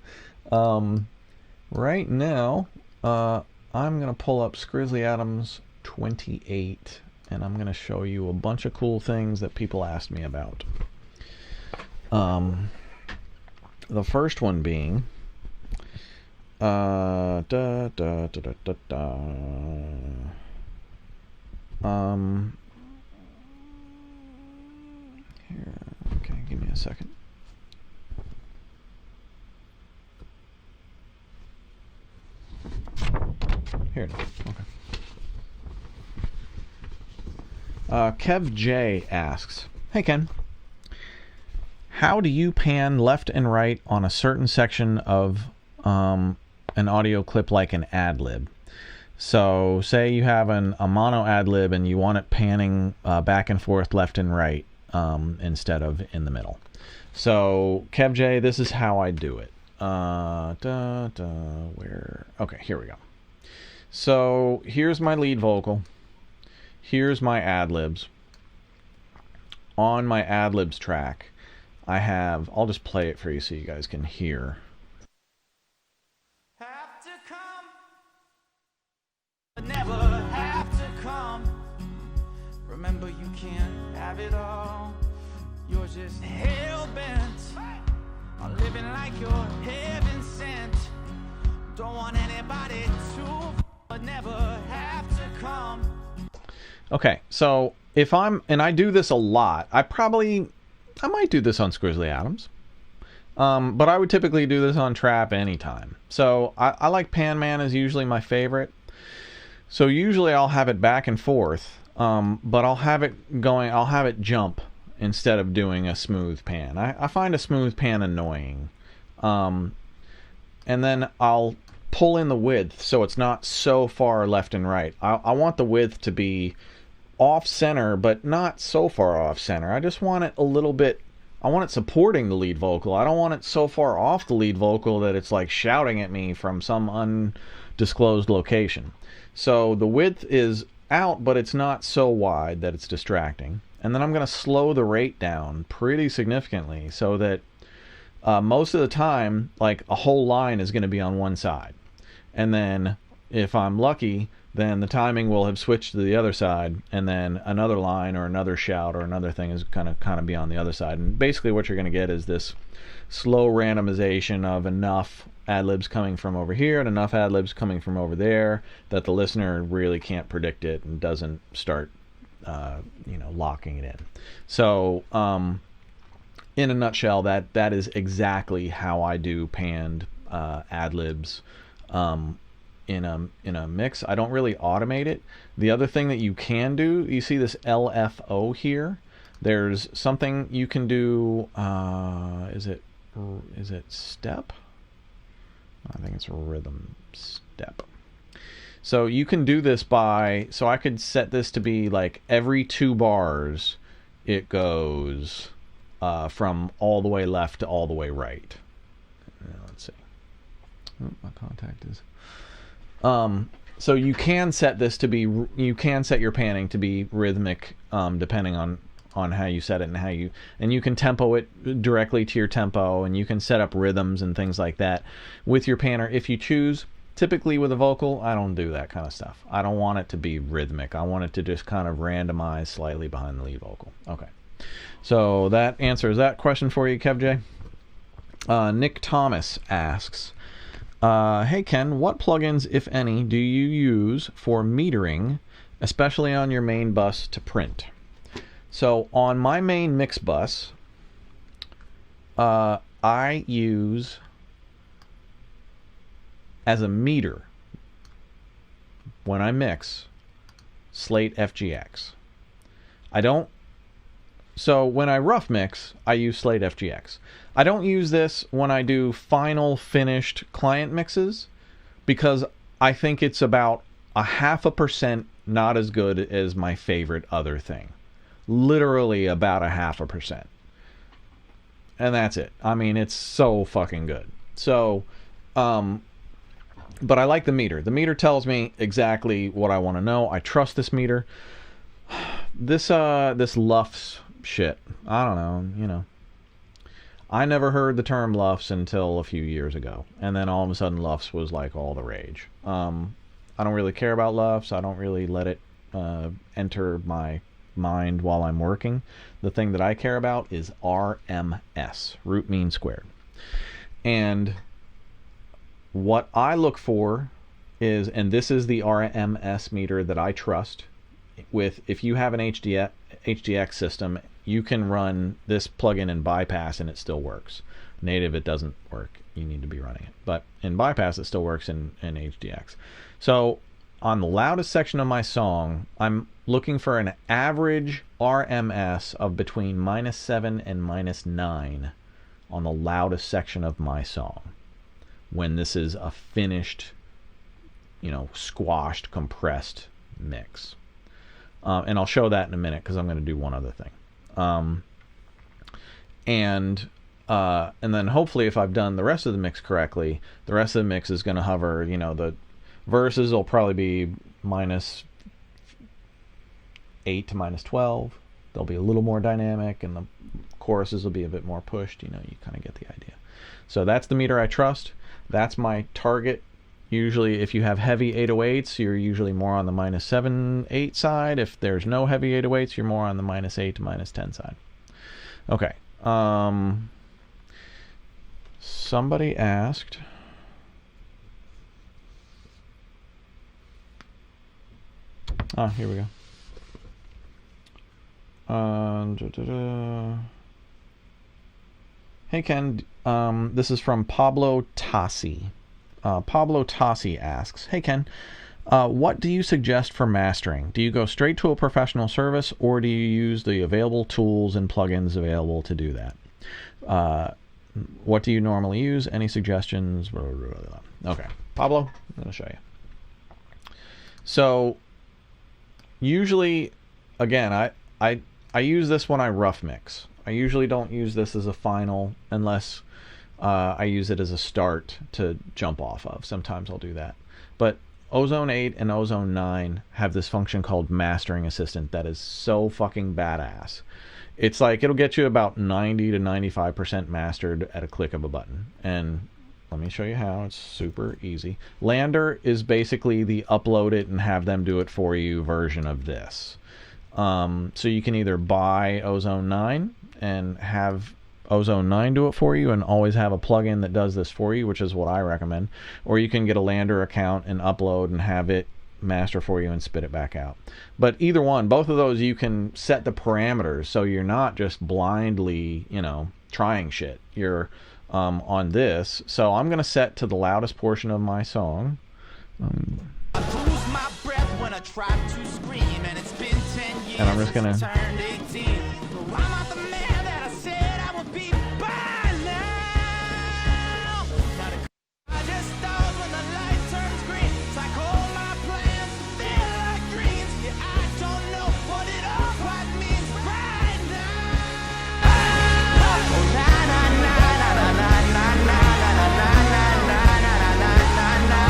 Right now, I'm going to pull up Skrizzly Adams 28, and I'm going to show you a bunch of cool things that people asked me about. The first one being... Here, okay, give me a second. Here it is. Okay. Kev J asks, "Hey Ken, how do you pan left and right on a certain section of an audio clip like an ad-lib. So say you have a mono ad-lib and you want it panning back and forth, left and right, instead of in the middle. So KevJ, this is how I do it. Okay, here we go. So here's my lead vocal. Here's my ad-libs. On my ad-libs track, I have, I'll just play it for you so you guys can hear. Have to come, but never have to come. Remember, you can't have it all. You're just hell-bent on living like you're heaven sent. Don't want anybody to, but never have to come. Okay, so if I'm, and I do this a lot, I might do this on Skrizzly Adams, but I would typically do this on trap anytime. So I like Pan Man is usually my favorite. So usually I'll have it back and forth, but I'll have it jump instead of doing a smooth pan. I find a smooth pan annoying. And then I'll pull in the width so it's not so far left and right. I want the width to be off center, but not so far off center. I just want it a little bit, I want it supporting the lead vocal. I don't want it so far off the lead vocal that it's like shouting at me from some undisclosed location. So the width is out, but it's not so wide that it's distracting. And then I'm going to slow the rate down pretty significantly so that most of the time, like a whole line is going to be on one side. And then if I'm lucky, then the timing will have switched to the other side, and then another line or another shout or another thing is kind of be on the other side. And basically what you're going to get is this slow randomization of enough ad-libs coming from over here and enough ad-libs coming from over there that the listener really can't predict it and doesn't start locking it in. So in a nutshell, that is exactly how I do panned ad-libs in a mix. I don't really automate it. The other thing that you can do, you see this LFO here, there's something you can do. Is it step? I think it's rhythm step. So you can do this by, so I could set this to be like every 2 bars it goes from all the way left to all the way right. Let's see. Oh, my contact is. So you can set this to be, you can set your panning to be rhythmic, depending on how you set it and you can tempo it directly to your tempo, and you can set up rhythms and things like that with your panner if you choose. Typically with a vocal, I don't do that kind of stuff. I don't want it to be rhythmic. I want it to just kind of randomize slightly behind the lead vocal. Okay. So that answers that question for you, KevJ. Nick Thomas asks, hey Ken, what plugins, if any, do you use for metering, especially on your main bus to print? So on my main mix bus, I use as a meter when I mix Slate FGX. So when I rough mix, I use Slate FGX. I don't use this when I do final finished client mixes because I think it's about 0.5% not as good as my favorite other thing. Literally about 0.5%. And that's it. I mean, it's so fucking good. So, but I like the meter. The meter tells me exactly what I want to know. I trust this meter. This LUFS shit, I don't know, I never heard the term LUFS until a few years ago, and then all of a sudden LUFS was like all the rage. I don't really care about LUFS. I don't really let it enter my mind while I'm working. The thing that I care about is RMS, root mean squared. And what I look for is, and this is the RMS meter that I trust with, if you have an HDX system, you can run this plugin in bypass and it still works. Native, it doesn't work. You need to be running it. But in bypass, it still works in HDX. So on the loudest section of my song, I'm looking for an average RMS of between -7 and -9 on the loudest section of my song. when this is a finished, squashed, compressed mix. And I'll show that in a minute because I'm going to do one other thing. And then hopefully if I've done the rest of the mix correctly, the rest of the mix is going to hover, the verses will probably be -8 to -12. They'll be a little more dynamic, and the choruses will be a bit more pushed. You kind of get the idea. So that's the meter I trust. That's my target. Usually if you have heavy 808s, you're usually more on the -7, 8 side. If there's no heavy 808s, you're more on the -8 to -10 side. Okay. Somebody asked, here we go. Hey Ken, this is from Pablo Tassi. Pablo Tassi asks, hey Ken, what do you suggest for mastering? Do you go straight to a professional service, or do you use the available tools and plugins available to do that? What do you normally use? Any suggestions? Okay, Pablo, I'm going to show you. So usually, again, I use this when I rough mix. I usually don't use this as a final unless I use it as a start to jump off of. Sometimes I'll do that. But Ozone 8 and Ozone 9 have this function called Mastering Assistant that is so fucking badass. It's like it'll get you about 90 to 95% mastered at a click of a button. And let me show you how. It's super easy. Lander is basically the upload it and have them do it for you version of this. So you can either buy Ozone 9 and have Ozone 9 do it for you and always have a plugin that does this for you, which is what I recommend. Or you can get a Lander account and upload and have it master for you and spit it back out. But either one, both of those, you can set the parameters so you're not just blindly, trying shit. You're on this. So I'm going to set to the loudest portion of my song. I lose my breath when I try to scream, and it's been 10 years And I'm just gonna since I turned 18. I'm not the man that I said I would be by now. Now the I just thought when the light turns green, it's like all my plans feel like dreams. Yeah, I don't know what it all quite means right now. Oh, na na na na na na na na na na na na na na na na.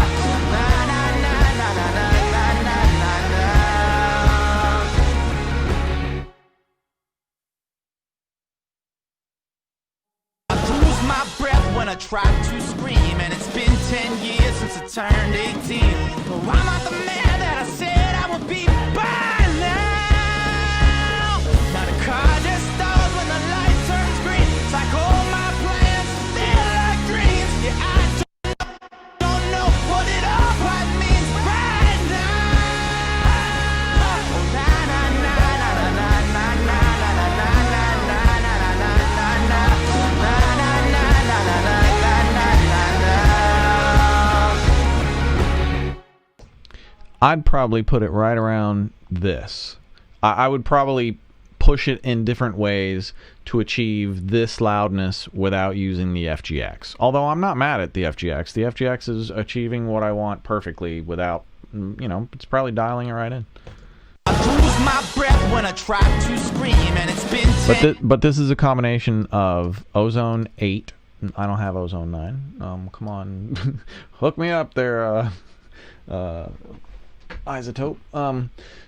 My breath when I tried to scream, and it's been 10 years since I turned 18. Well, I'm not the man that I said I would be by now. Now the car just stalls when the light turns green. It's like all my plans feel like dreams. Yeah, I don't know what it all quite means right now. Oh, na na na na na na na na na na na na na na na. I'd probably put it right around this. I would probably push it in different ways to achieve this loudness without using the FGX. Although I'm not mad at the FGX. The FGX is achieving what I want perfectly without, it's probably dialing it right in. I lose my breath when I try to scream, and it's been But this is a combination of Ozone 8. I don't have Ozone 9. Come on. Hook me up there, Isotope.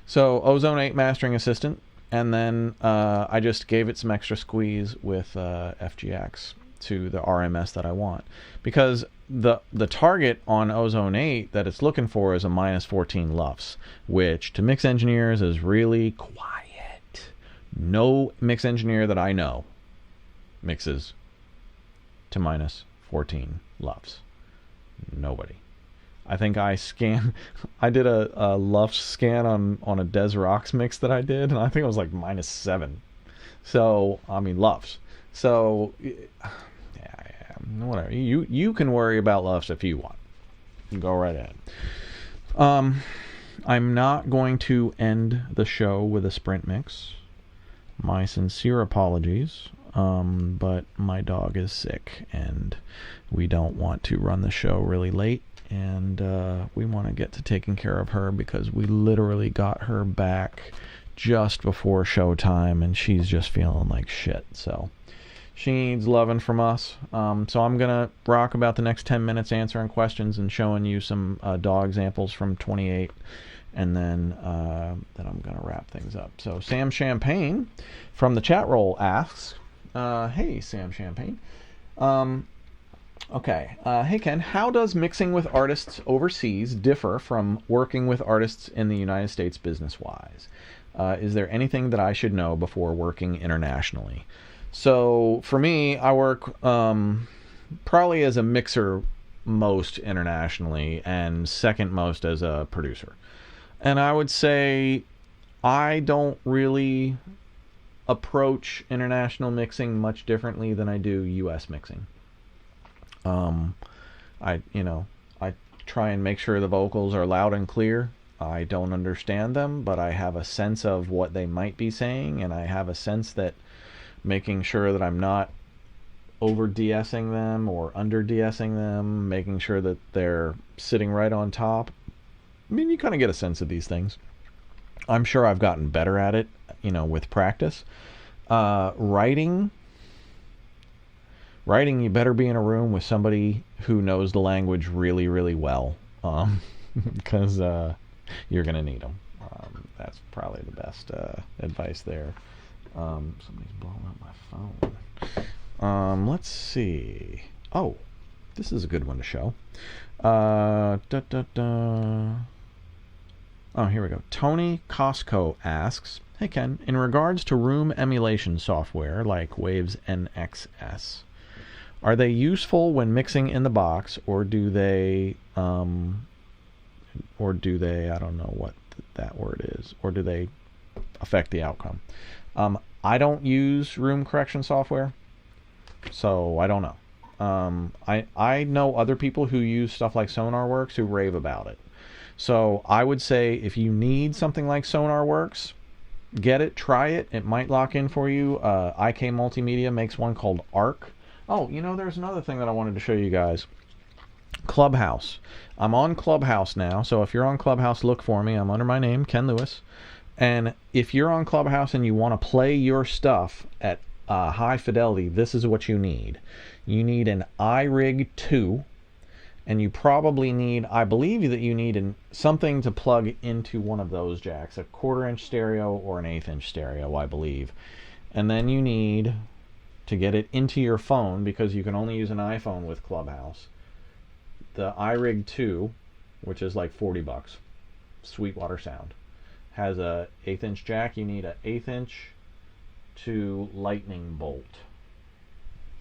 So Ozone 8 Mastering Assistant, and then I just gave it some extra squeeze with FGX to the RMS that I want, because the target on Ozone 8 that it's looking for is a -14 LUFS, which to mix engineers is really quiet. No mix engineer that I know mixes to -14 LUFS. Nobody. I think I did a LUFS scan on a Des Rocks mix that I did, and I think it was like -7. So, I mean, LUFS. So, yeah, whatever. You can worry about LUFS if you want. Go right ahead. I'm not going to end the show with a sprint mix. My sincere apologies. but my dog is sick, and we don't want to run the show really late, and we want to get to taking care of her because we literally got her back just before showtime, and she's just feeling like shit, so she needs loving from us. So I'm going to rock about the next 10 minutes answering questions and showing you some dog examples from 28, and then I'm going to wrap things up. So Sam Champagne from the chat roll asks, hey, Sam Champagne. Okay. Hey, Ken, how does mixing with artists overseas differ from working with artists in the United States business-wise? Is there anything that I should know before working internationally? So for me, I work probably as a mixer most internationally and second most as a producer. And I would say I don't really approach international mixing much differently than I do US mixing. I try and make sure the vocals are loud and clear. I don't understand them, but I have a sense of what they might be saying, and I have a sense that making sure that I'm not over de-essing them or under de-essing them, making sure that they're sitting right on top. I mean, you kind of get a sense of these things. I'm sure I've gotten better at it, with practice. Writing, you better be in a room with somebody who knows the language really, really well, because you're going to need them. That's probably the best advice there. Somebody's blowing up my phone. Let's see. Oh, this is a good one to show. Oh, here we go. Tony Costco asks, hey Ken, in regards to room emulation software like Waves NXS, are they useful when mixing in the box, or do they, I don't know what that word is, or do they affect the outcome? I don't use room correction software, so I don't know. I know other people who use stuff like SonarWorks who rave about it. So I would say if you need something like SonarWorks, get it, try it. It might lock in for you. IK Multimedia makes one called Arc. Oh, there's another thing that I wanted to show you guys. Clubhouse. I'm on Clubhouse now, so if you're on Clubhouse, look for me. I'm under my name, Ken Lewis. And if you're on Clubhouse and you want to play your stuff at high fidelity, this is what you need. You need an iRig 2, and you probably need, I believe that you need something to plug into one of those jacks, a 1/4-inch stereo or an 1/8-inch stereo, I believe. And then you need to get it into your phone, because you can only use an iPhone with Clubhouse. The iRig 2, which is like $40, Sweetwater Sound, has a 1/8-inch jack. You need a 1/8-inch to lightning bolt.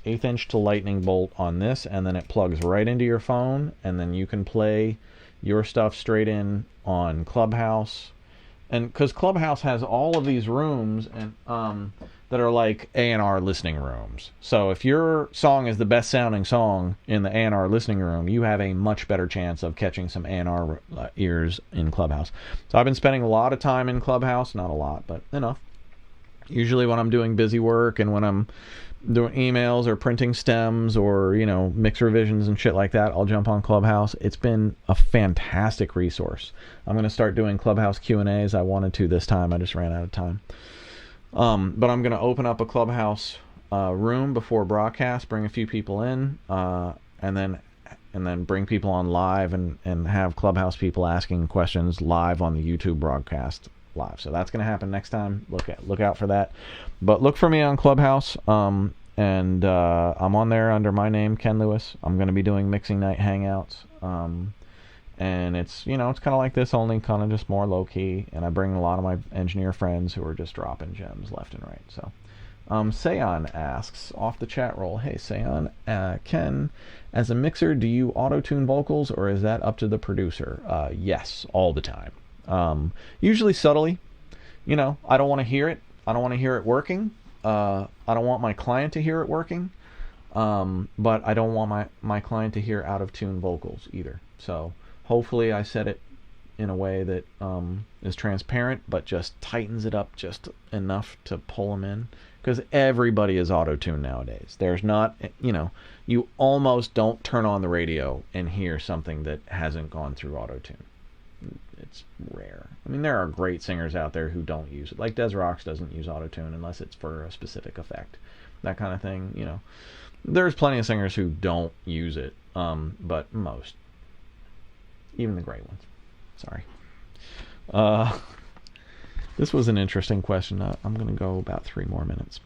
1/8-inch to lightning bolt on this, and then it plugs right into your phone, and then you can play your stuff straight in on Clubhouse. And because Clubhouse has all of these rooms and that are like A&R listening rooms. So if your song is the best sounding song in the A&R listening room, you have a much better chance of catching some A&R ears in Clubhouse. So I've been spending a lot of time in Clubhouse, not a lot, but enough. Usually when I'm doing busy work and when I'm doing emails or printing stems or, mix revisions and shit like that, I'll jump on Clubhouse. It's been a fantastic resource. I'm going to start doing Clubhouse Q&As. I wanted to this time. I just ran out of time. But I'm going to open up a Clubhouse room before broadcast, bring a few people in, and then bring people on live and have Clubhouse people asking questions live on the YouTube broadcast live. So that's going to happen next time. Look out for that. But look for me on Clubhouse, and I'm on there under my name, Ken Lewis. I'm going to be doing Mixing Night Hangouts, and it's kind of like this, only kind of just more low-key, and I bring a lot of my engineer friends who are just dropping gems left and right. So Seon asks off the chat roll, hey Seon, Ken, as a mixer, do you auto-tune vocals, or is that up to the producer? Yes, all the time. Usually subtly. I don't want to hear it. I don't want to hear it working. I don't want my client to hear it working. But I don't want my client to hear out of tune vocals either. So hopefully I set it in a way that is transparent, but just tightens it up just enough to pull them in. because everybody is auto-tuned nowadays. There's not, you almost don't turn on the radio and hear something that hasn't gone through auto-tune. It's rare. I mean, there are great singers out there who don't use it. Like Des Rox doesn't use auto-tune unless it's for a specific effect. That kind of thing, There's plenty of singers who don't use it, but most. Even the great ones. Sorry. This was an interesting question. I'm going to go about 3 more minutes.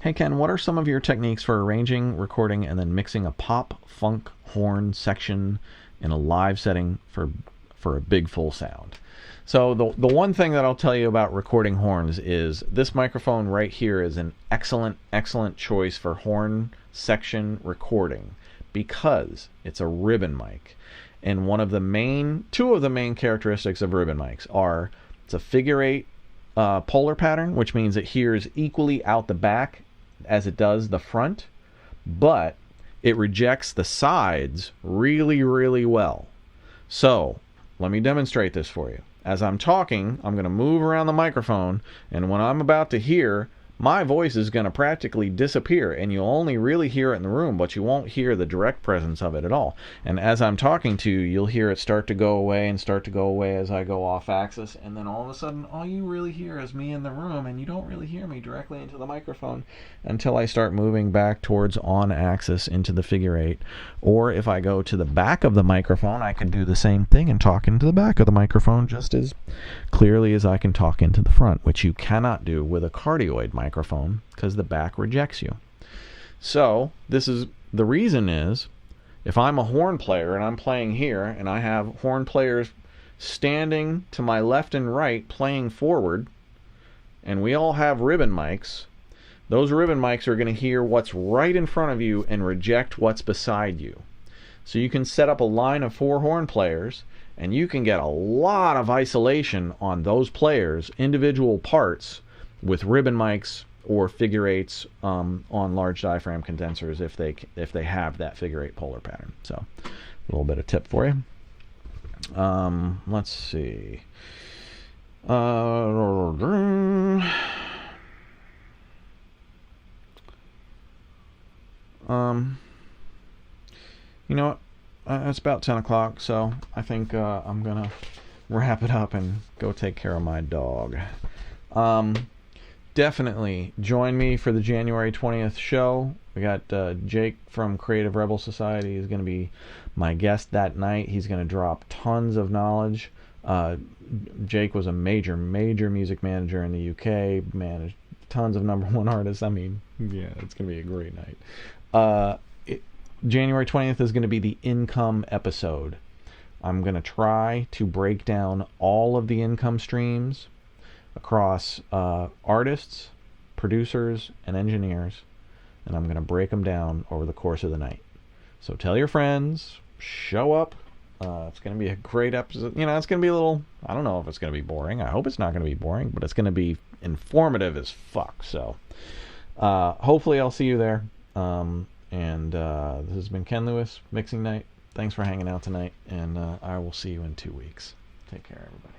Hey Ken, what are some of your techniques for arranging, recording, and then mixing a pop, funk, horn section in a live setting for a big full sound? So the one thing that I'll tell you about recording horns is this microphone right here is an excellent choice for horn section recording because it's a ribbon mic. And two of the main characteristics of ribbon mics are it's a figure 8 polar pattern, which means it hears equally out the back as it does the front, but it rejects the sides really, really well. So let me demonstrate this for you. As I'm talking, I'm going to move around the microphone, and when I'm about to hear, my voice is going to practically disappear, and you'll only really hear it in the room, but you won't hear the direct presence of it at all. And as I'm talking to you, you'll hear it start to go away and start to go away as I go off axis, and then all of a sudden, all you really hear is me in the room, and you don't really hear me directly into the microphone until I start moving back towards on axis into the figure 8. Or if I go to the back of the microphone, I can do the same thing and talk into the back of the microphone just as clearly as I can talk into the front, which you cannot do with a cardioid microphone because the back rejects you. So the reason is, if I'm a horn player and I'm playing here and I have horn players standing to my left and right playing forward, and we all have ribbon mics, those ribbon mics are going to hear what's right in front of you and reject what's beside you. So you can set up a line of 4 horn players and you can get a lot of isolation on those players, individual parts, with ribbon mics or figure 8s on large diaphragm condensers if they have that figure 8 polar pattern. So a little bit of tip for you. Let's see. You know what? It's about 10 o'clock, so I think I'm going to wrap it up and go take care of my dog. Definitely join me for the January 20th show. We got Jake from Creative Rebel Society is going to be my guest that night. He's going to drop tons of knowledge. Jake was a major music manager in the UK, managed tons of #1 artists. I mean, yeah, it's going to be a great night. January 20th is going to be the income episode. I'm going to try to break down all of the income streams across artists, producers, and engineers, and I'm going to break them down over the course of the night. So tell your friends, show up. It's going to be a great episode. It's going to be a little, I don't know if it's going to be boring. I hope it's not going to be boring, but it's going to be informative as fuck. So hopefully I'll see you there. And this has been Ken Lewis, Mixing Night. Thanks for hanging out tonight, and I will see you in 2 weeks. Take care, everybody.